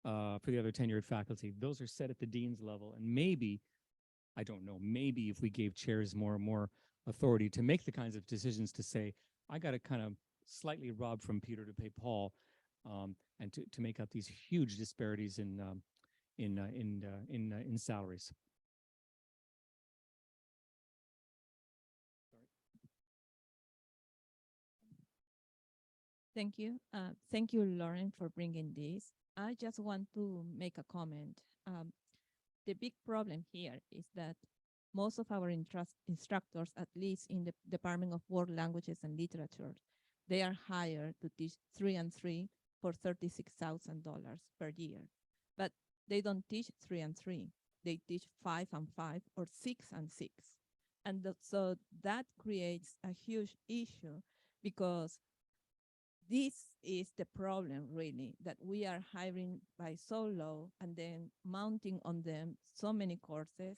R: tenured faculty. Those are set at the dean's level, and maybe, I don't know, maybe if we gave chairs more and more authority to make the kinds of decisions to say, I got to kind of slightly rob from Peter to pay Paul, and to make up these huge disparities in salaries.
I: Thank you. Thank you, Lauren, for bringing this. I just want to make a comment. The big problem here is that most of our instructors, at least in the Department of World Languages and Literature, they are hired to teach 3 and 3 for $36,000 per year. But they don't teach 3 and 3. They teach 5 and 5 or 6 and 6. And so that creates a huge issue because this is the problem really, that we are hiring by so low and then mounting on them so many courses.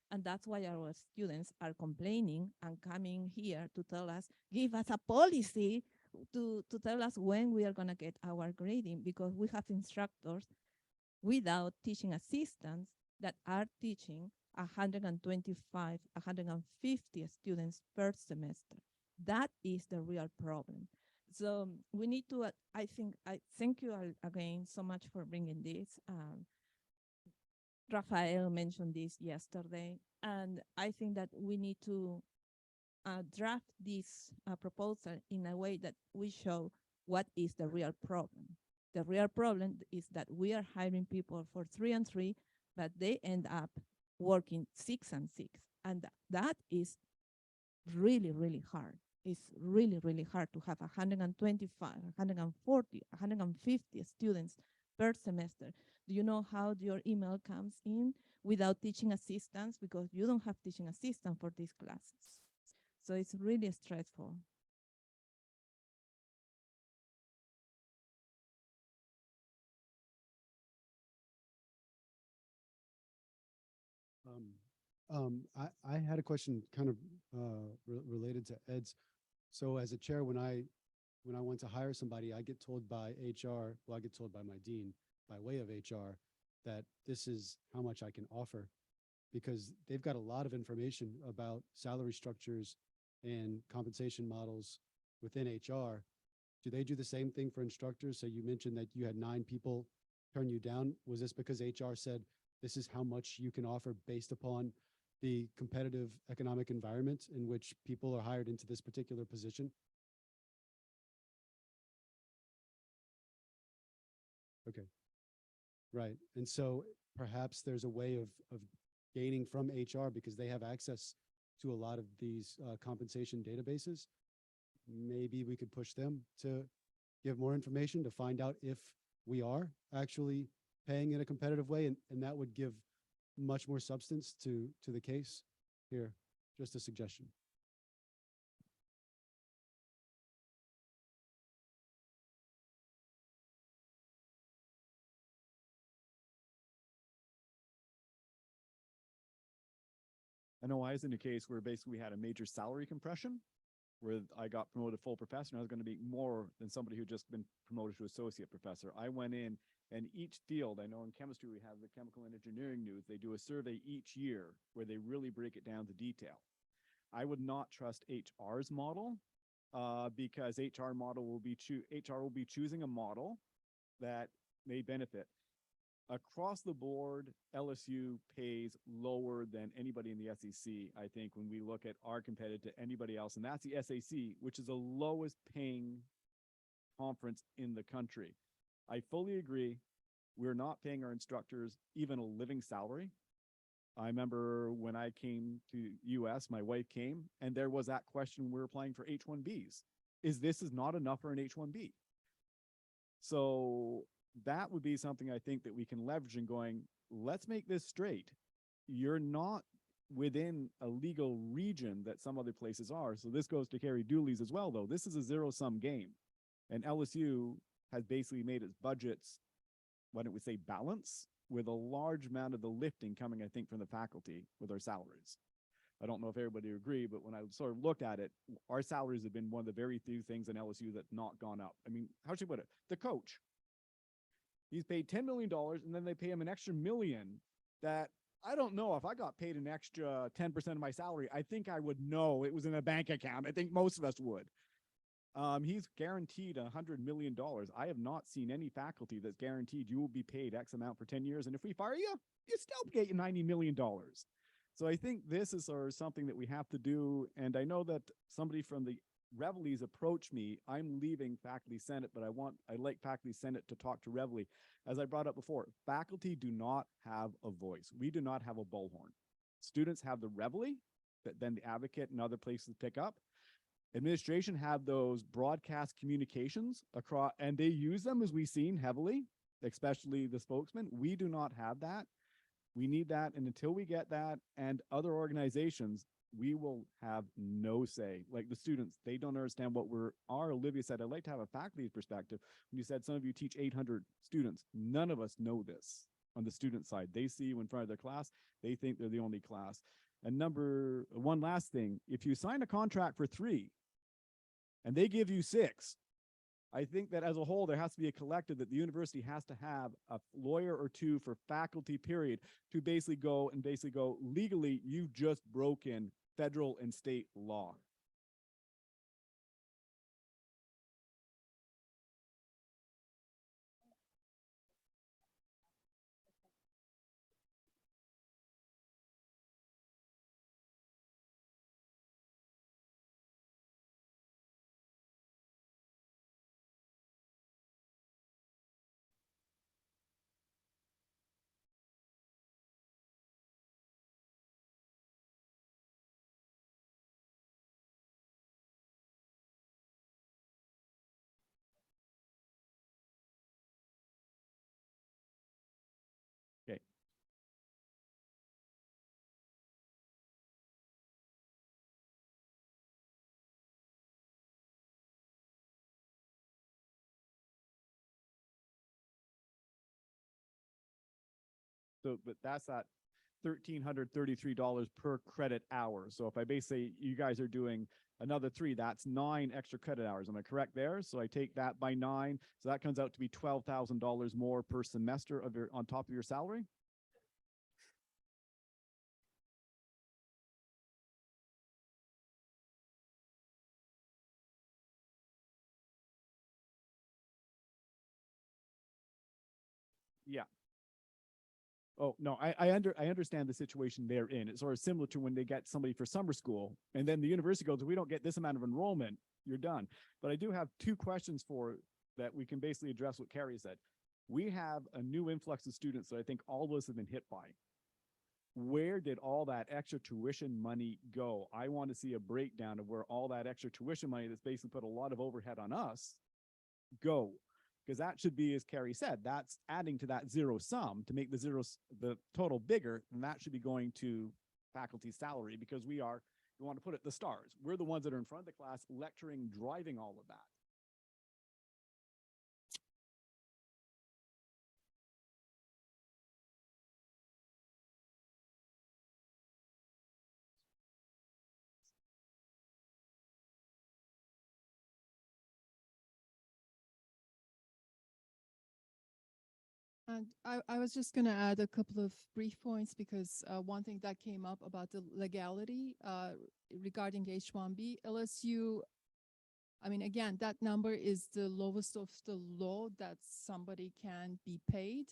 I: And that's why our students are complaining and coming here to tell us, give us a policy to tell us when we are gonna get our grading, because we have instructors without teaching assistants that are teaching 125, 150 students per semester. That is the real problem. So we need to, I thank you again so much for bringing this. Rafael mentioned this yesterday, and I think that we need to draft this proposal in a way that we show what is the real problem. The real problem is that we are hiring people for 3 and 3, but they end up working 6 and 6. And that is really, really hard. It's really, really hard to have 125, 140, 150 students per semester. Do you know how your email comes in without teaching assistants? Because you don't have teaching assistants for these classes. So it's really stressful.
Q: I had a question kind of related to Ed's. So as a chair, when I want to hire somebody, I get told by HR, well, I get told by my dean by way of HR that this is how much I can offer, because they've got a lot of information about salary structures and compensation models within HR. Do they do the same thing for instructors? So you mentioned that you had 9 people turn you down. Was this because HR said this is how much you can offer based upon the competitive economic environment in which people are hired into this particular position? Okay. Right. And so perhaps there's a way of gaining from HR, because they have access to a lot of these compensation databases. Maybe we could push them to give more information to find out if we are actually paying in a competitive way, and that would give much more substance to the case here. Just a suggestion.
T: NOI is in a case where basically we had a major salary compression, where I got promoted full professor and I was going to make more than somebody who just been promoted to associate professor. I went in, and each field, I know in chemistry we have the chemical and engineering news, they do a survey each year where they really break it down to detail. I would not trust HR's model because HR will be choosing a model that may benefit. Across the board, LSU pays lower than anybody in the SEC, I think, when we look at our competitor to anybody else, and that's the SAC, which is the lowest paying conference in the country. I fully agree. We're not paying our instructors even a living salary. I remember when I came to US, my wife came, and there was that question when we were applying for H-1Bs. This is not enough for an H-1B. So that would be something I think that we can leverage in going, let's make this straight. You're not within a legal region that some other places are. So this goes to Carrie Dooley's as well, though. This is a zero-sum game. And LSU has basically made its budgets, why don't we say balance, with a large amount of the lifting coming, I think, from the faculty with our salaries. I don't know if everybody agree, but when I sort of looked at it, our salaries have been one of the very few things in LSU that's not gone up. I mean, how should I put it? The coach, he's paid $10 million, and then they pay him an extra $1 million that I don't know if I got paid an extra 10% of my salary. I think I would know it was in a bank account. I think most of us would. He's guaranteed $100 million. I have not seen any faculty that's guaranteed you will be paid X amount for 10 years. And if we fire you, you still get $90 million. So I think this is sort of something that we have to do. And I know that somebody from the Reveille's approach me, I'm leaving faculty senate, but I'd like faculty senate to talk to Reveille. As I brought up before, faculty do not have a voice. We do not have a bullhorn. Students have the Reveille that then the advocate and other places pick up. Administration have those broadcast communications across, and they use them, as we've seen, heavily, especially the spokesman. We do not have that. We need that. And until we get that and other organizations, we will have no say. Like the students, they don't understand what Olivia said, I'd like to have a faculty perspective. When you said some of you teach 800 students, none of us know this on the student side. They see you in front of their class, they think they're the only class. And one last thing, if you sign a contract for 3 and they give you 6, I think that as a whole, there has to be a collective that the university has to have a lawyer or 2 for faculty period to basically go legally, you've just broken federal and state law. Okay. So, but that's that $1,333 per credit hour. So if I basically, you guys are doing another 3, that's 9 extra credit hours. Am I correct there? So I take that by 9. So that comes out to be $12,000 more per semester on top of your salary. Yeah. Oh, no, I understand the situation they're in. It's sort of similar to when they get somebody for summer school and then the university goes, if we don't get this amount of enrollment, you're done. But I do have 2 questions that we can basically address what Carrie said. We have a new influx of students that I think all of us have been hit by. Where did all that extra tuition money go? I want to see a breakdown of where all that extra tuition money that's basically put a lot of overhead on us go. Because that should be, as Carrie said, that's adding to that zero sum to make the total bigger, and that should be going to faculty salary because we want to put it the stars. We're the ones that are in front of the class lecturing, driving all of that.
M: And I was just going to add a couple of brief points because one thing that came up about the legality regarding H-1B, LSU, I mean, again, that number is the lowest of the low that somebody can be paid.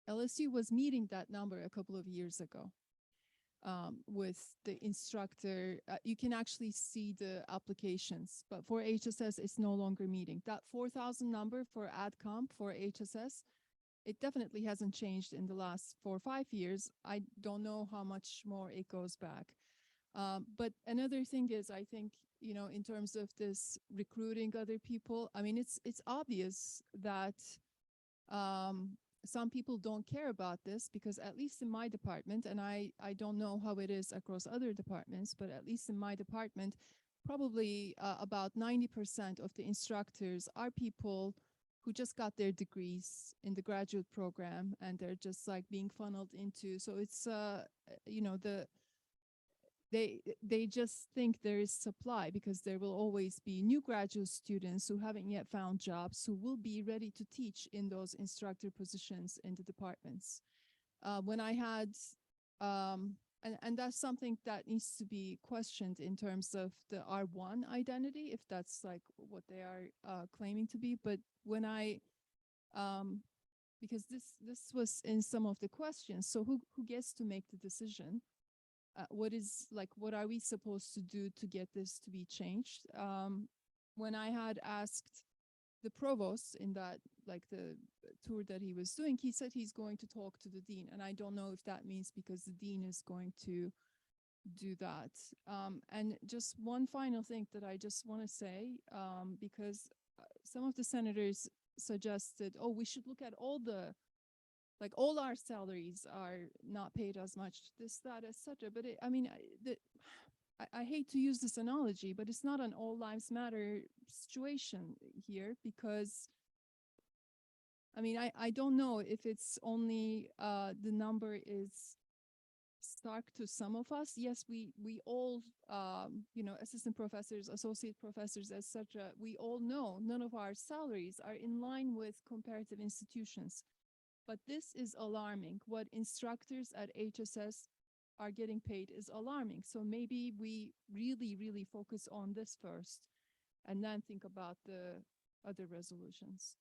M: LSU was meeting that number a couple of years ago with the instructor. You can actually see the applications, but for HSS, it's no longer meeting. That 4,000 number for AdComp for HSS, it definitely hasn't changed in the last 4 or 5 years. I don't know how much more it goes back. But another thing is, I think, you know, in terms of this recruiting other people, I mean, it's obvious that some people don't care about this because at least in my department, and I don't know how it is across other departments, but at least in my department, probably about 90% of the instructors are people who just got their degrees in the graduate program and they're just like being funneled into. So it's, you know, they just think there is supply because there will always be new graduate students who haven't yet found jobs who will be ready to teach in those instructor positions in the departments. When I had, and that's something that needs to be questioned in terms of the R1 identity, if that's like what they are claiming to be. But when I, because this was in some of the questions, so who gets to make the decision? what are we supposed to do to get this to be changed? When I had asked the provost in that, like the tour that he was doing, he said he's going to talk to the dean, and I don't know if that means because the dean is going to do that. And just one final thing that I just want to say, because some of the senators suggested, oh, we should look at all our salaries are not paid as much, this, that, etc. But I hate to use this analogy, but it's not an all lives matter situation here, because I don't know if it's only the number is stark to some of us. Yes, we all, assistant professors, associate professors, etc. We all know none of our salaries are in line with comparative institutions. But this is alarming. What instructors at HSS are getting paid is alarming. So maybe we really, really focus on this first and then think about the other resolutions.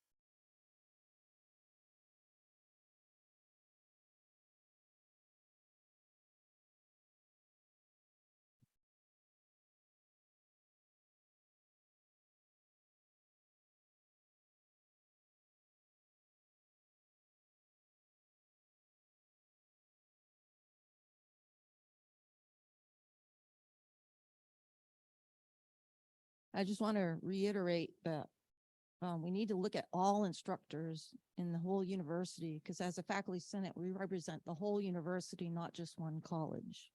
O: I just want to reiterate that we need to look at all instructors in the whole university, because as a faculty senate, we represent the whole university, not just one college.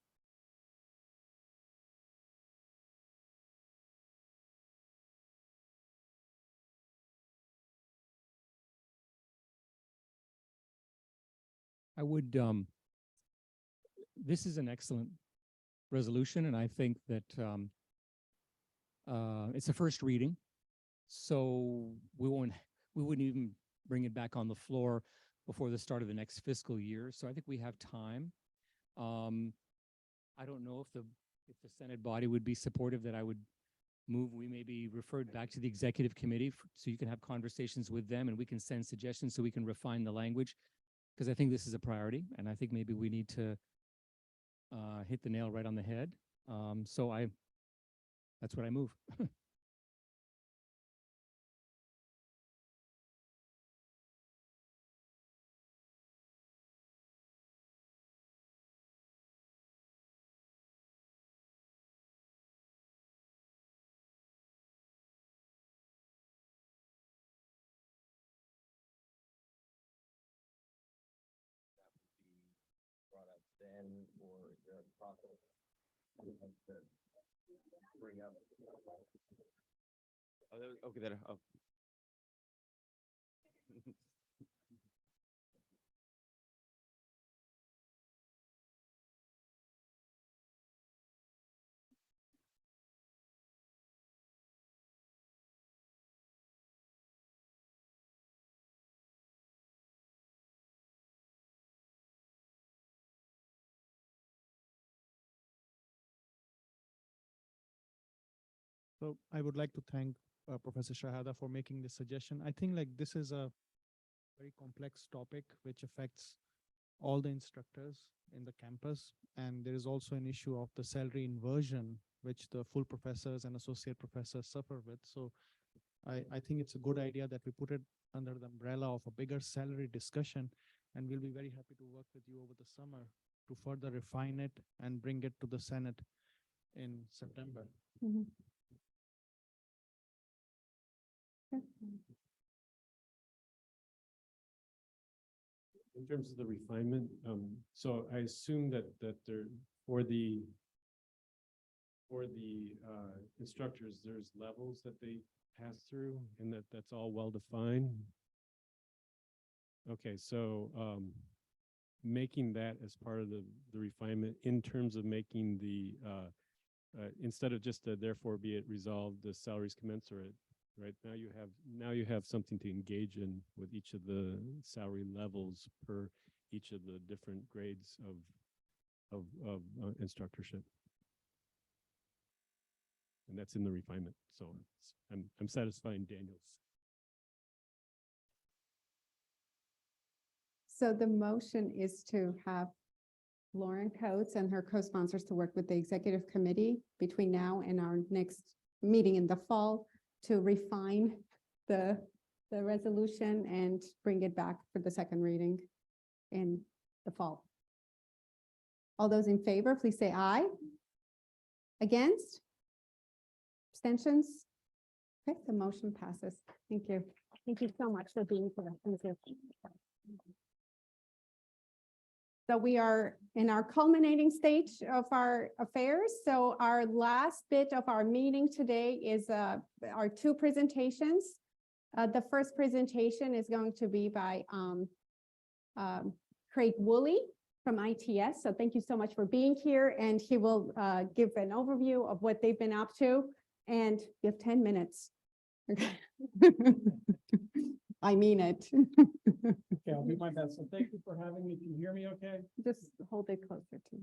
R: I would, this is an excellent resolution, and I think that it's a first reading, so we wouldn't even bring it back on the floor before the start of the next fiscal year. So I think we have time. I don't know if the Senate body would be supportive that I would move we may be referred back to the executive committee so you can have conversations with them and we can send suggestions so we can refine the language, because I think this is a priority and I think maybe we need to hit the nail right on the head. That's what I move.
S: Brought up then, or is there a process to bring up? Oh, okay, that, oh.
F: So I would like to thank Professor Shahada for making this suggestion. I think like this is a very complex topic which affects all the instructors in the campus. And there is also an issue of the salary inversion, which the full professors and associate professors suffer with. So I think it's a good idea that we put it under the umbrella of a bigger salary discussion. And we'll be very happy to work with you over the summer to further refine it and bring it to the Senate in September.
A: Mhm.
D: In terms of the refinement, so I assume that there for the instructors, there's levels that they pass through, and that's all well defined. Okay, so making that as part of the refinement in terms of making the instead of just therefore be it resolved, the salaries commensurate. Right now you have something to engage in with each of the salary levels per each of the different grades of instructorship, and that's in the refinement. So I'm satisfying Daniel's.
A: So the motion is to have Lauren Coates and her co-sponsors to work with the executive committee between now and our next meeting in the fall to refine the resolution and bring it back for the second reading in the fall. All those in favor, please say aye. Against? Abstentions? Okay, the motion passes. Thank you. Thank you so much for being here. Thank you. So we are in our culminating stage of our affairs. So our last bit of our meeting today is our two presentations. The first presentation is going to be by Craig Woolley from ITS. So thank you so much for being here. And he will give an overview of what they've been up to. And you have 10 minutes. I mean it.
F: Okay, I'll do my best. So thank you for having me. Can you hear me okay?
A: Just hold it closer to you.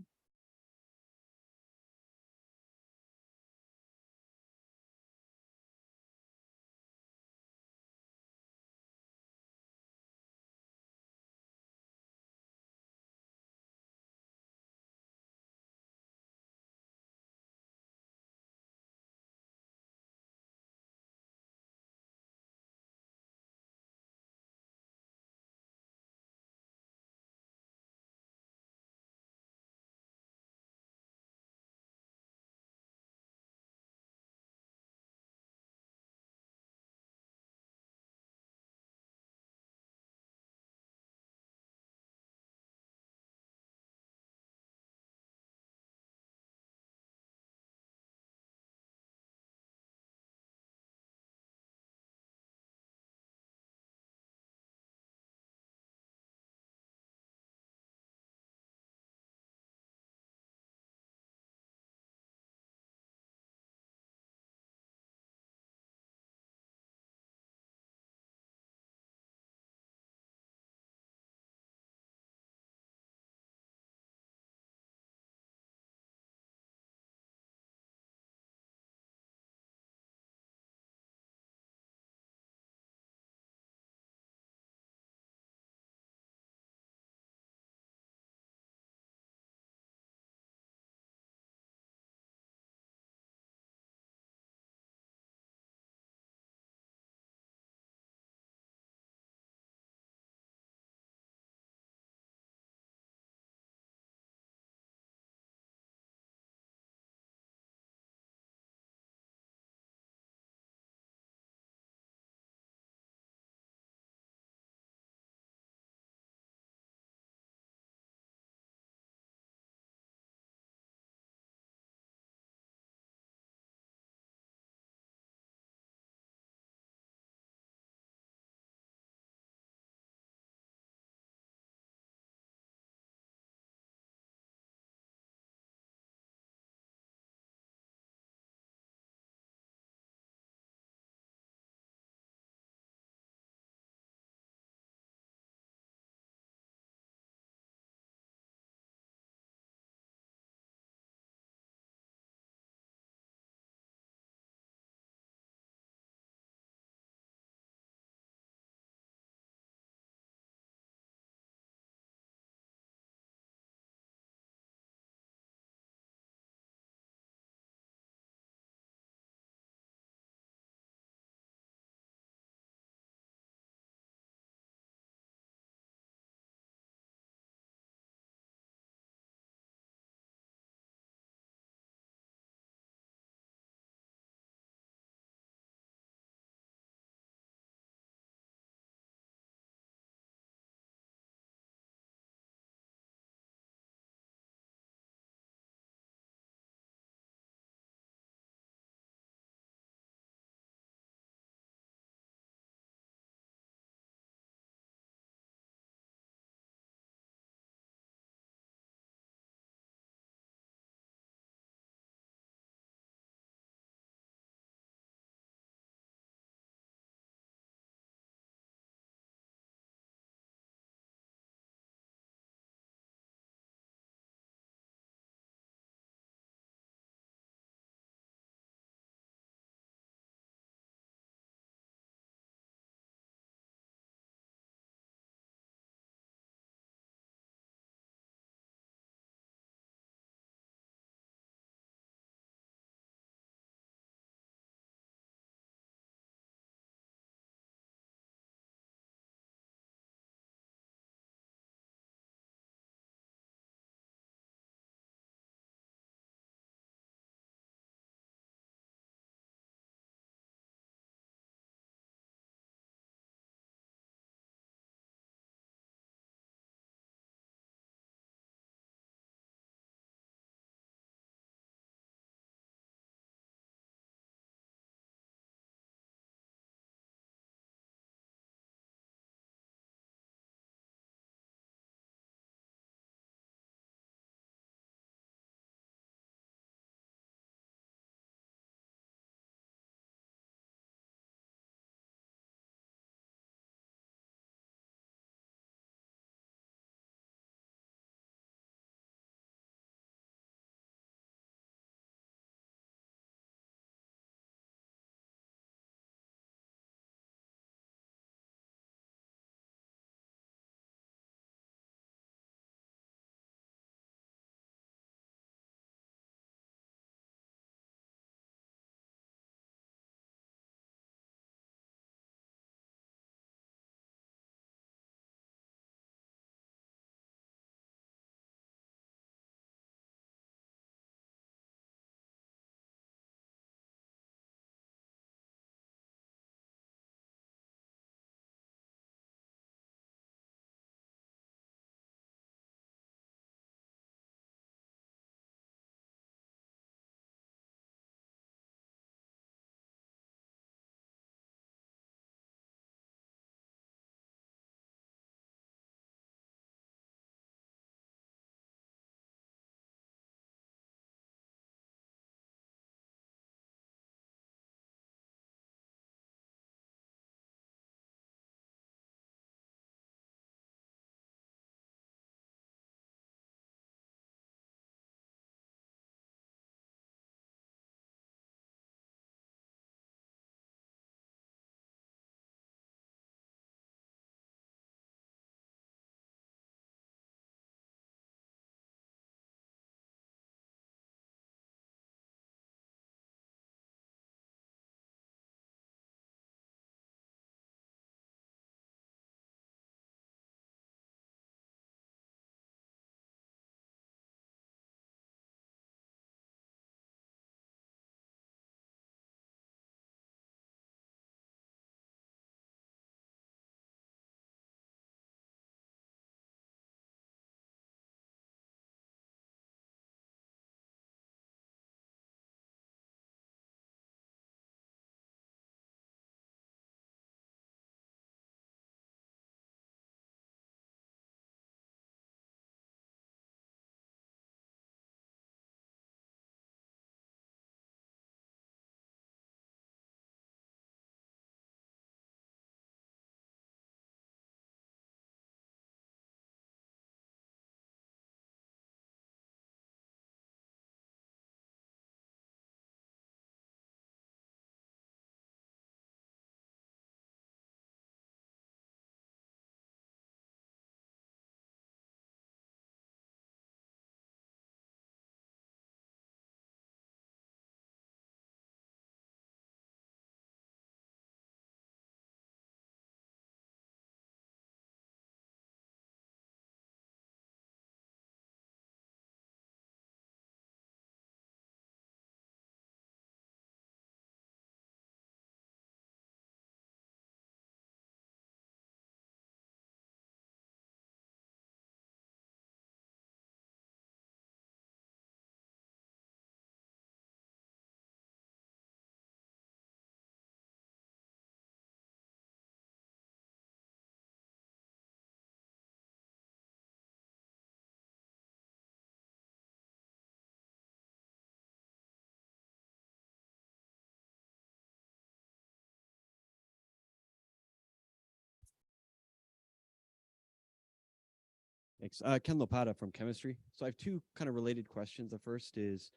U: Thanks. Ken Lopata from chemistry. So I have two kind of related questions. The first is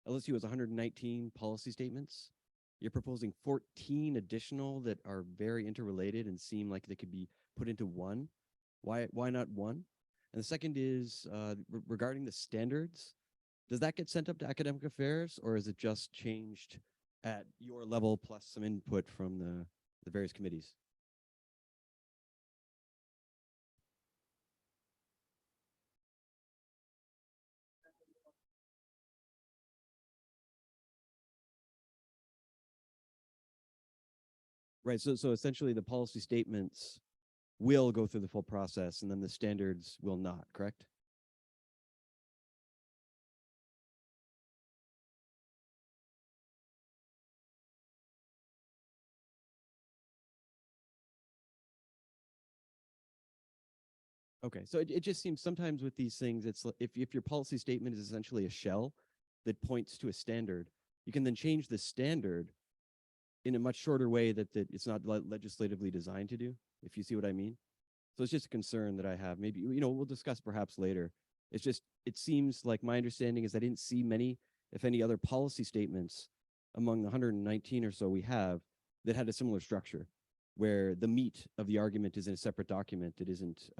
U: LSU has 119 policy statements. You're proposing 14 additional that are very interrelated and seem like they could be put into one. Why not one? And the second is regarding the standards. Does that get sent up to academic affairs, or is it just changed at your level plus some input from the various committees? Right. So essentially the policy statements will go through the full process and then the standards will not, correct? Okay, so it just seems sometimes with these things, it's if your policy statement is essentially a shell that points to a standard, you can then change the standard in a much shorter way that it's not legislatively designed to do, if you see what I mean. So it's just a concern that I have. Maybe, we'll discuss perhaps later. It's just, it seems like my understanding is I didn't see many, if any, other policy statements among the 119 or so we have that had a similar structure, where the meat of the argument is in a separate document that isn't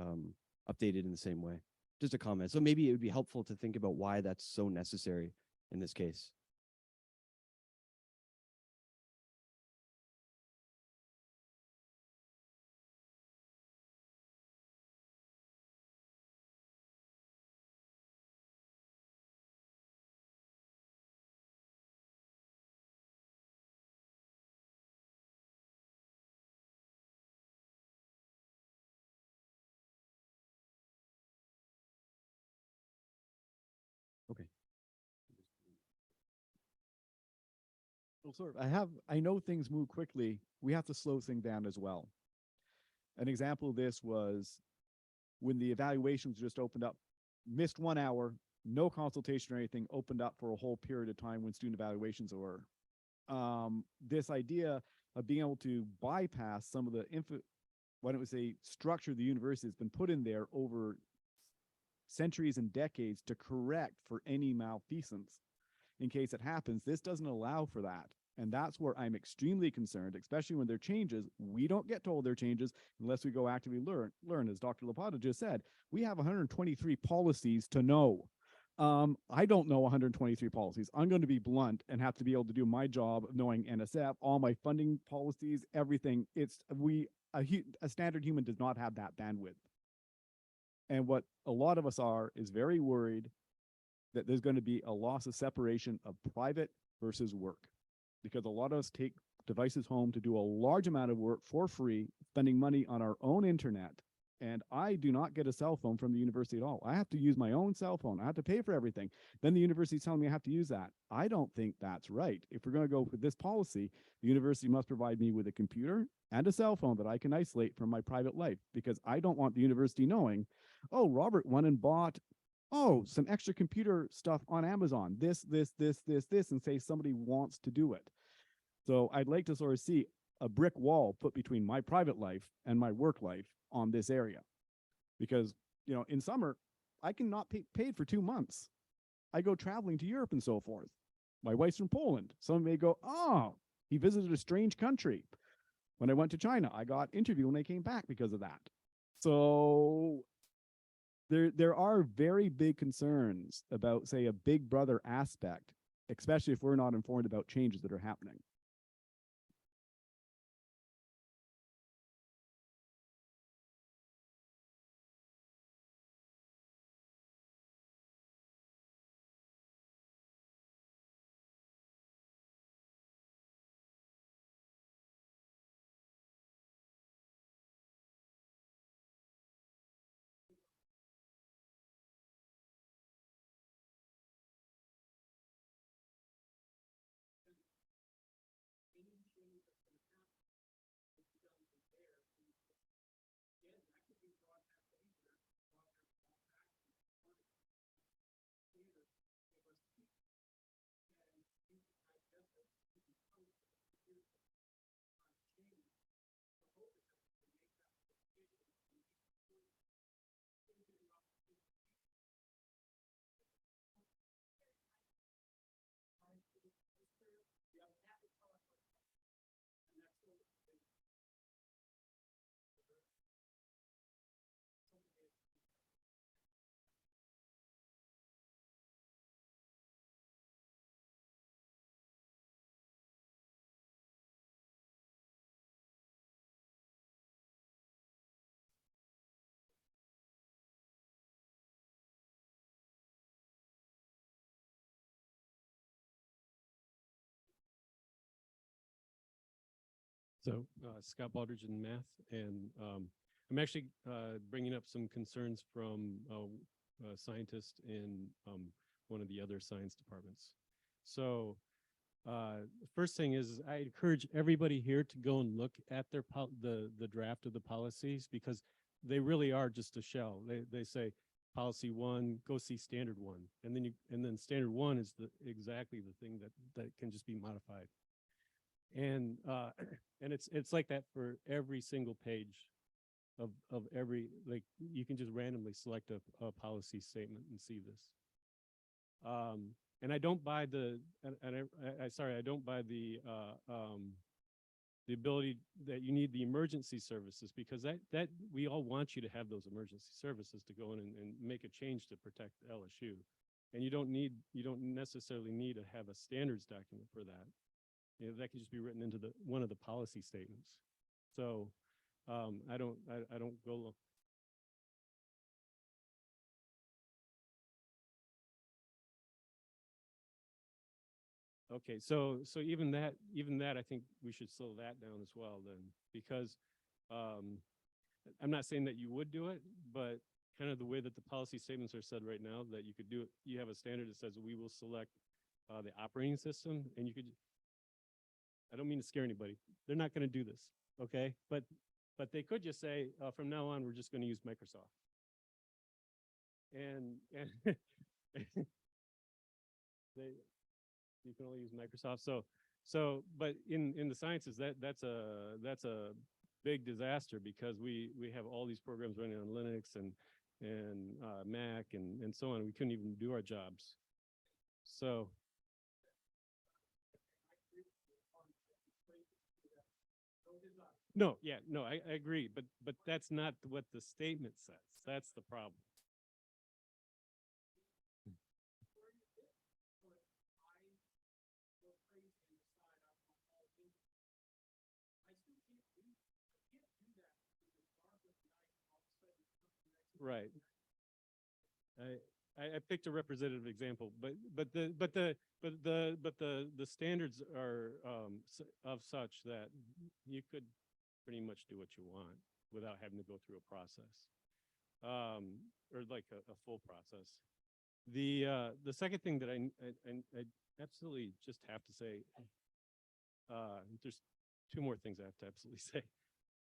U: updated in the same way. Just a comment. So maybe it would be helpful to think about why that's so necessary in this case. Okay.
T: Well, sort of, I know things move quickly. We have to slow things down as well. An example of this was when the evaluations just opened up, missed 1 hour, no consultation or anything, opened up for a whole period of time when student evaluations were. This idea of being able to bypass some of the when it was a structure the university has been put in there over centuries and decades to correct for any malfeasance in case it happens. This doesn't allow for that. And that's where I'm extremely concerned, especially when there are changes. We don't get told there are changes unless we go actively learn. As Dr. Lapata just said, we have 123 policies to know. I don't know 123 policies. I'm going to be blunt and have to be able to do my job of knowing NSF, all my funding policies, everything. A standard human does not have that bandwidth. And what a lot of us is very worried that there's going to be a loss of separation of private versus work, because a lot of us take devices home to do a large amount of work for free, spending money on our own internet. And I do not get a cell phone from the university at all. I have to use my own cell phone. I have to pay for everything. Then the university is telling me I have to use that. I don't think that's right. If we're going to go with this policy, the university must provide me with a computer and a cell phone that I can isolate from my private life, because I don't want the university knowing, oh, Robert went and bought some extra computer stuff on Amazon, this, and say somebody wants to do it. So I'd like to sort of see a brick wall put between my private life and my work life on this area. Because, in summer, I cannot be paid for 2 months. I go traveling to Europe and so forth. My wife's from Poland. Some may go, oh, he visited a strange country. When I went to China, I got interviewed when I came back because of that. So there are very big concerns about, say, a big brother aspect, especially if we're not informed about changes that are happening.
D: So Scott Baldridge in math, and I'm actually bringing up some concerns from a scientist in one of the other science departments. So the first thing is I encourage everybody here to go and look at their the draft of the policies, because they really are just a shell. They say policy 1, go see standard 1, and then standard 1 is exactly the thing that can just be modified. And it's like that for every single page of every, like, you can just randomly select a policy statement and see this. And I don't buy I don't buy the ability that you need the emergency services, because that we all want you to have those emergency services to go in and make a change to protect LSU. And you don't necessarily need to have a standards document for that. You know, that could just be written into one of the policy statements. So I don't go. Okay, so even that I think we should slow that down as well then, because I'm not saying that you would do it, but kind of the way that the policy statements are said right now, that you could do it, you have a standard that says we will select the operating system, and you could, I don't mean to scare anybody, they're not going to do this, okay? But they could just say, from now on, we're just going to use Microsoft. And you can only use Microsoft. So, but in the sciences, that's a big disaster, because we have all these programs running on Linux and Mac and so on. We couldn't even do our jobs. So. No, yeah, no, I agree, but that's not what the statement says. That's the problem. Right. I picked a representative example, but the standards are of such that you could pretty much do what you want without having to go through a process, or like a full process. The second thing that I absolutely just have to say, there's two more things I have to absolutely say.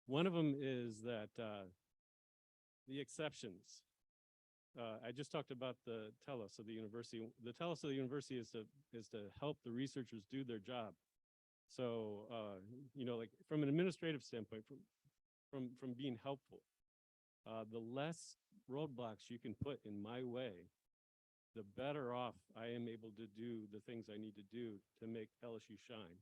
D: One of them is that the exceptions. I just talked about the TELUS of the university. The TELUS of the university is to help the researchers do their job. So you know, like from an administrative standpoint, from being helpful, the less roadblocks you can put in my way, the better off I am able to do the things I need to do to make LSU shine.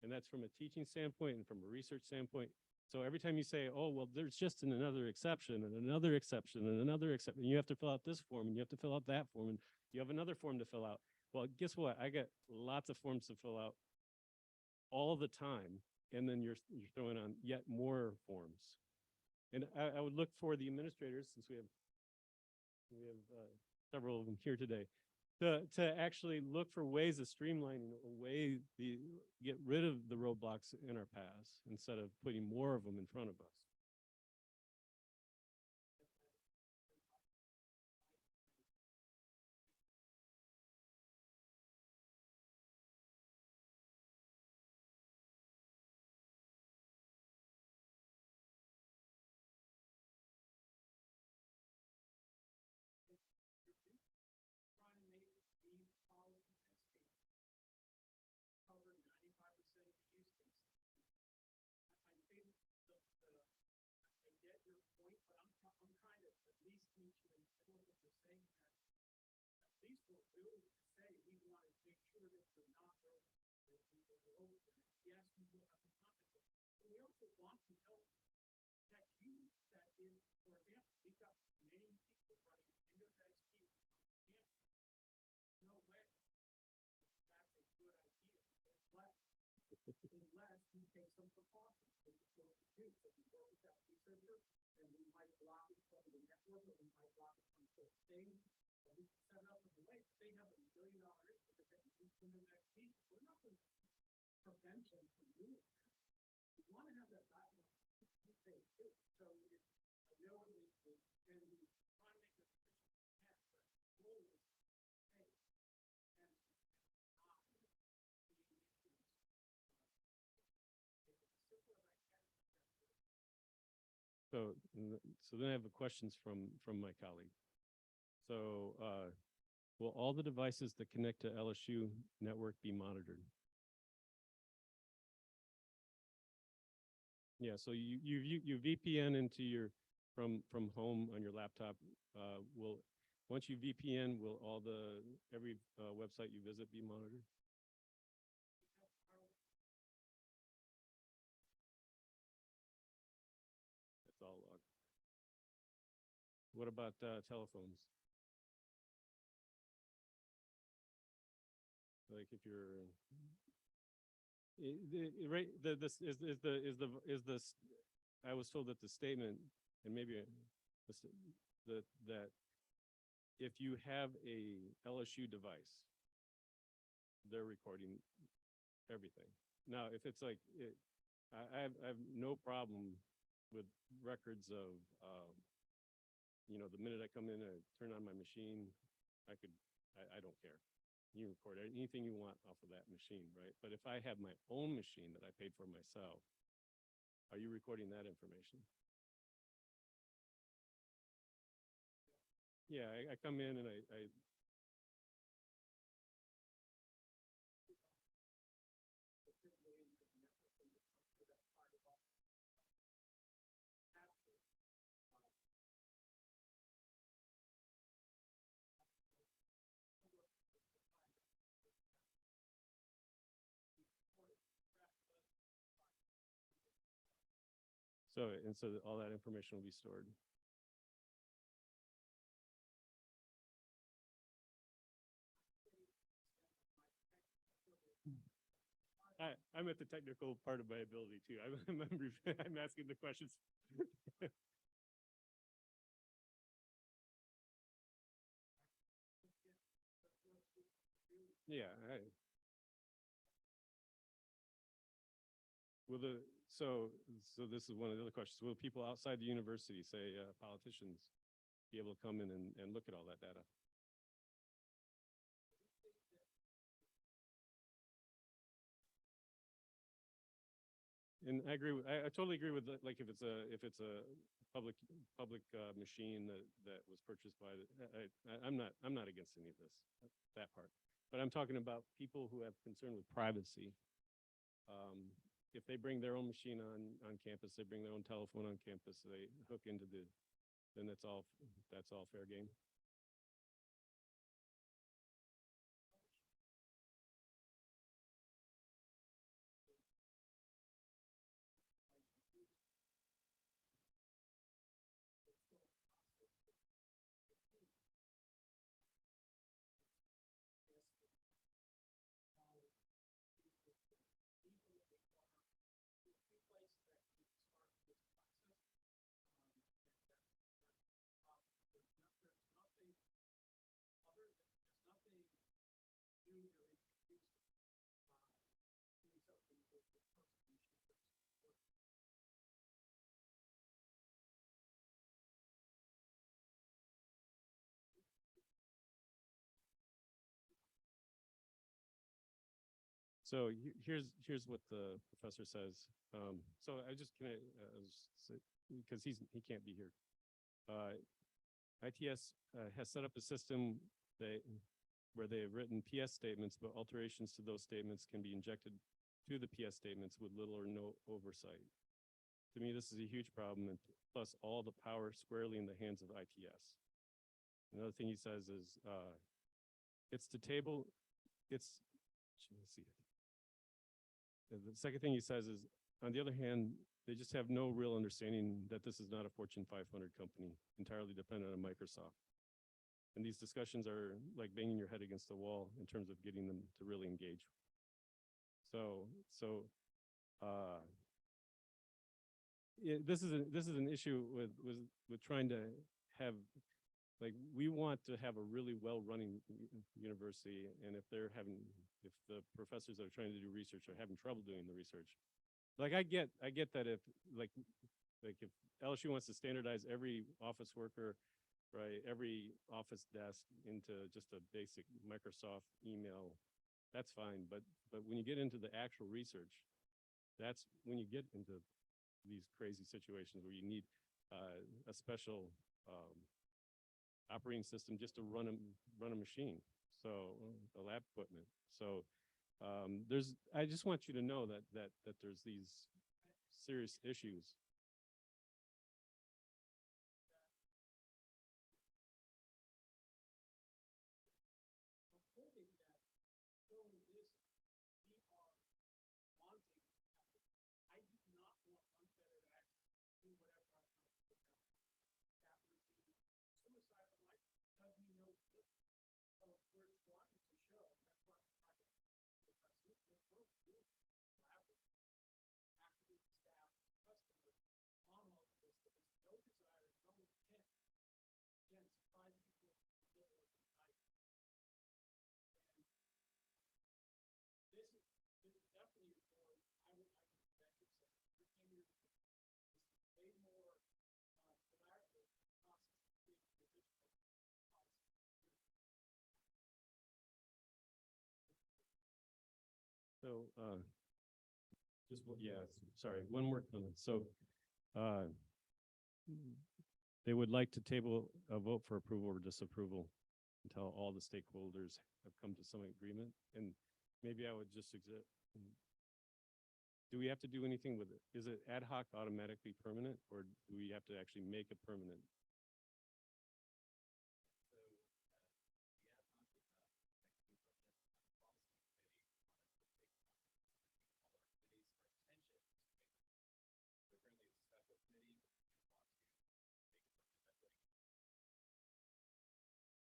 D: And that's from a teaching standpoint and from a research standpoint. So every time you say, oh, well, there's just another exception and another exception and another exception, you have to fill out this form and you have to fill out that form and you have another form to fill out. Well, guess what? I get lots of forms to fill out all the time. And then you're throwing on yet more forms. And I would look for the administrators, since we have several of them here today, to actually look for ways of streamlining get rid of the roadblocks in our paths instead of putting more of them in front of us.
L: We want to have that dialogue. So I know and we trying to make this
D: So, so then I have questions from my colleague. So, will all the devices that connect to LSU network be monitored? Yeah, so you VPN into your from home on your laptop. Will once you VPN, will every website you visit be monitored? That's all logged. What about telephones? Like if you're right, I was told that the statement, and maybe that if you have a LSU device, they're recording everything. Now, if it's like I have no problem with records of the minute I come in, I turn on my machine, I don't care. You record anything you want off of that machine, right? But if I have my own machine that I paid for myself, are you recording that information? Yeah, I come in and I so all that information will be stored. I'm at the technical part of my ability too. I'm asking the questions. Yeah, so this is one of the other questions. Will people outside the university, say politicians, be able to come in and look at all that data? And I agree. I totally agree with like if it's a public machine that was purchased by I'm not against any of this, that part. But I'm talking about people who have concern with privacy. If they bring their own machine on campus, they bring their own telephone on campus, they hook into then that's all fair game. So here's what the professor says. So I just because he can't be here. ITS has set up a system where they have written PS statements, but alterations to those statements can be injected to the PS statements with little or no oversight. To me, this is a huge problem, and plus all the power squarely in the hands of ITS. Another thing he says is, let's see. The second thing he says is, on the other hand, they just have no real understanding that this is not a Fortune 500 company entirely dependent on Microsoft. And these discussions are like banging your head against the wall in terms of getting them to really engage. This is an issue with trying to have, like, we want to have a really well-running university, and if the professors that are trying to do research are having trouble doing the research, like I get that if like if LSU wants to standardize every office worker, right, every office desk into just a basic Microsoft email, that's fine. But when you get into the actual research, that's when you get into these crazy situations where you need a special operating system just to run a machine, so a lab equipment. So I just want you to know that there's these serious issues. So, sorry, one more comment. So, they would like to table a vote for approval or disapproval until all the stakeholders have come to some agreement. And maybe I would just do we have to do anything with it? Is it ad hoc automatically permanent, or do we have to actually make it permanent?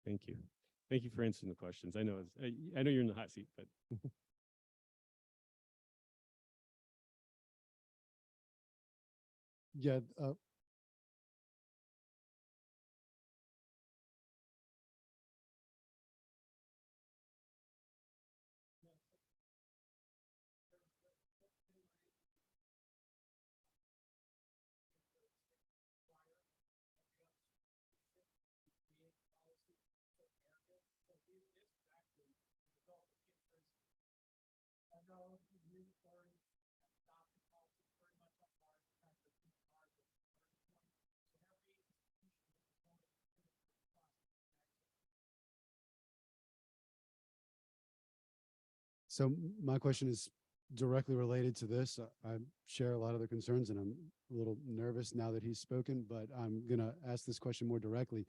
D: Thank you. Thank you for answering the questions. I know I know you're in the hot seat, but
Q: Yeah, so my question is directly related to this. I share a lot of the concerns, and I'm a little nervous now that he's spoken, but I'm going to ask this question more directly.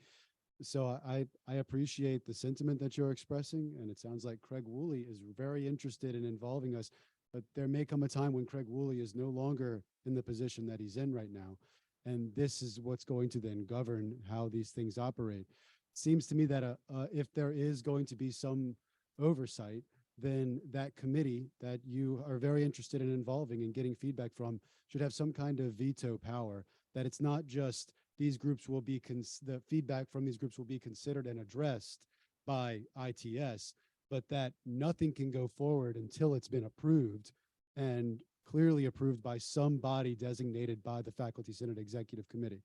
Q: So I appreciate the sentiment that you're expressing, and it sounds like Craig Woolley is very interested in involving us, but there may come a time when Craig Woolley is no longer in the position that he's in right now. And this is what's going to then govern how these things operate. Seems to me that if there is going to be some oversight, then that committee that you are very interested in involving and getting feedback from should have some kind of veto power, that it's not just these groups will be, the feedback from these groups will be considered and addressed by ITS, but that nothing can go forward until it's been approved and clearly approved by some body designated by the Faculty Senate Executive Committee.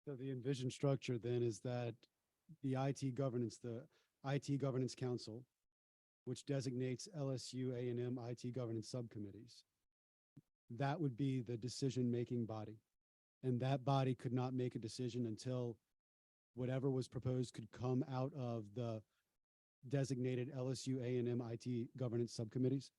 Q: So the envisioned structure then is that the IT governance council, which designates LSU A&M IT governance subcommittees, that would be the decision-making body. And that body could not make a decision until whatever was proposed could come out of the designated LSU A&M IT governance subcommittees?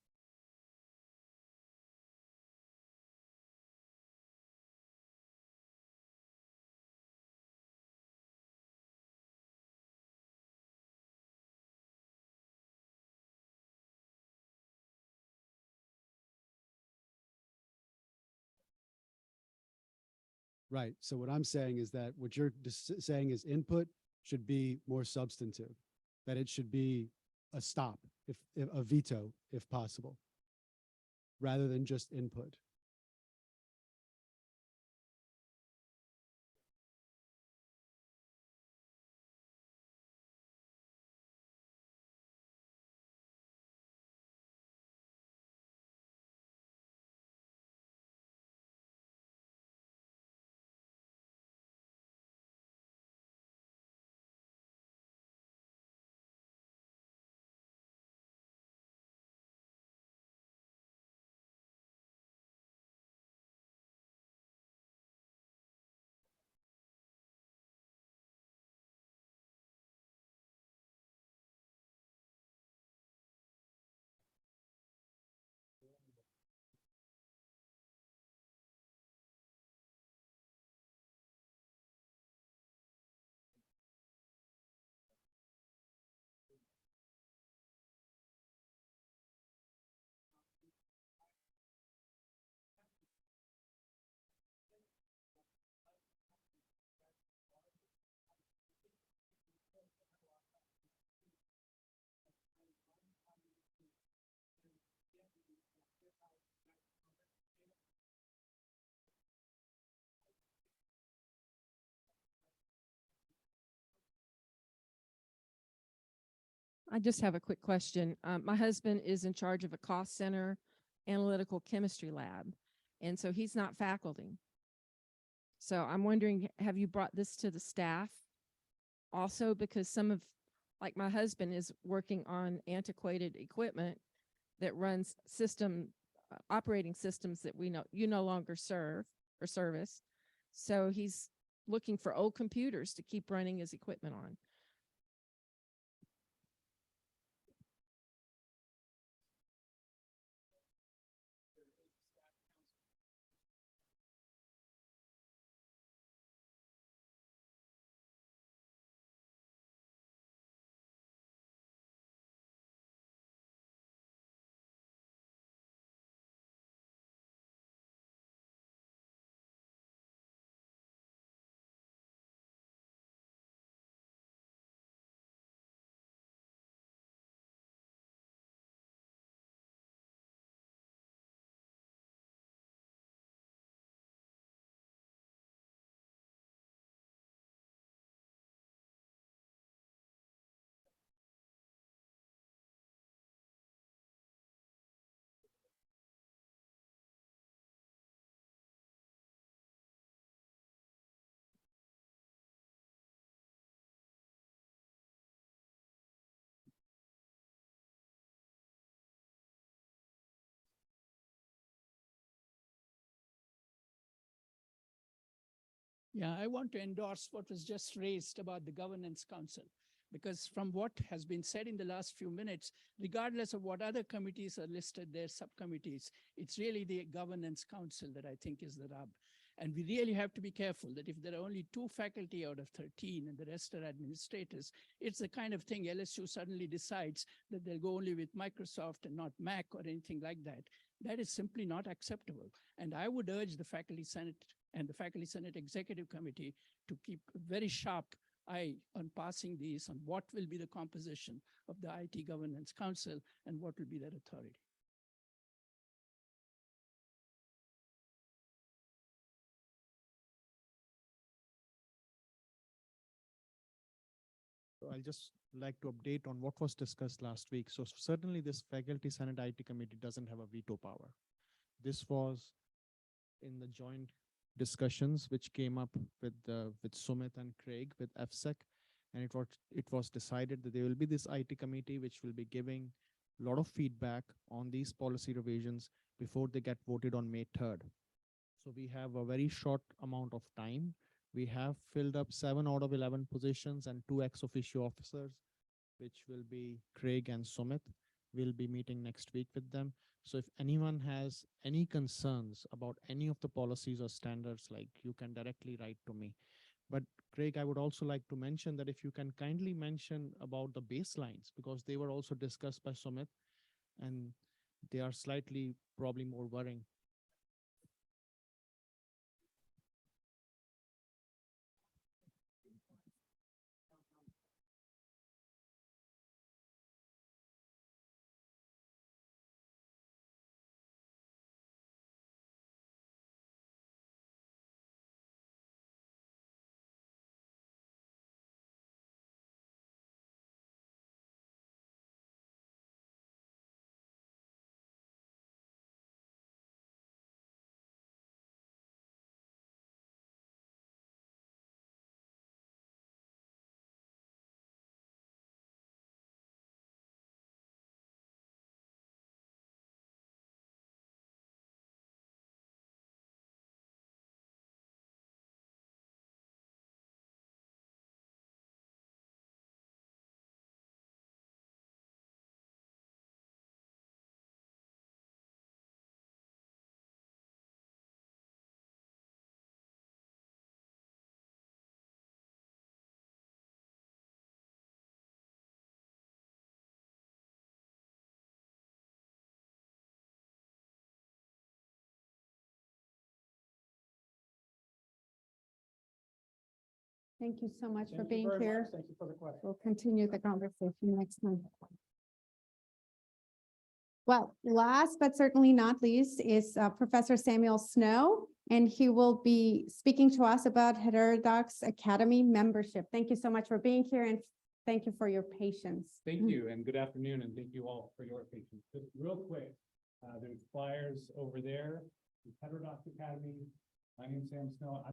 Q: Right. So what I'm saying is that what you're saying is input should be more substantive, that it should be a stop, if a veto, if possible, rather than just input.
C: I just have a quick question. My husband is in charge of a cost center analytical chemistry lab, and so he's not faculty. So I'm wondering, have you brought this to the staff also? Because like my husband is working on antiquated equipment that runs operating systems that you no longer serve or service. So he's looking for old computers to keep running his equipment on.
P: Yeah, I want to endorse what was just raised about the governance council, because from what has been said in the last few minutes, regardless of what other committees are listed, their subcommittees, it's really the governance council that I think is the rub. And we really have to be careful that if there are only 2 faculty out of 13 and the rest are administrators, it's the kind of thing LSU suddenly decides that they'll go only with Microsoft and not Mac or anything like that. That is simply not acceptable. And I would urge the Faculty Senate and the Faculty Senate Executive Committee to keep a very sharp eye on passing these, on what will be the composition of the IT Governance Council and what will be their authority.
F: I'll just like to update on what was discussed last week. So certainly this Faculty Senate IT Committee doesn't have a veto power. This was in the joint discussions which came up with Sumit and Craig with FSEC, and it was decided that there will be this IT committee which will be giving a lot of feedback on these policy revisions before they get voted on May 3rd. So we have a very short amount of time
L: We have filled up 7 out of 11 positions and 2 ex officio officers, which will be Craig and Sumit. We'll be meeting next week with them. So if anyone has any concerns about any of the policies or standards, like, you can directly write to me. But Craig, I would also like to mention that if you can kindly mention about the baselines, because they were also discussed by Sumit and they are slightly probably more worrying.
A: Thank you so much for
M: Thank you
A: being
M: very
A: here.
M: much. Thank you for the question.
A: We'll continue the conversation next month. Well, last but certainly not least is Professor Samuel Snow, and he will be speaking to us about Heterodox Academy membership. Thank you so much for being here, and thank you for your patience.
E: Thank you, and good afternoon, and thank you all for your patience. Just real quick, there's flyers over there, Heterodox Academy. My name's Sam Snow.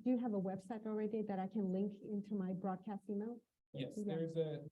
A: do you have a website already that I can link into my broadcast email?
L: Yes,
A: Yeah.
L: there's a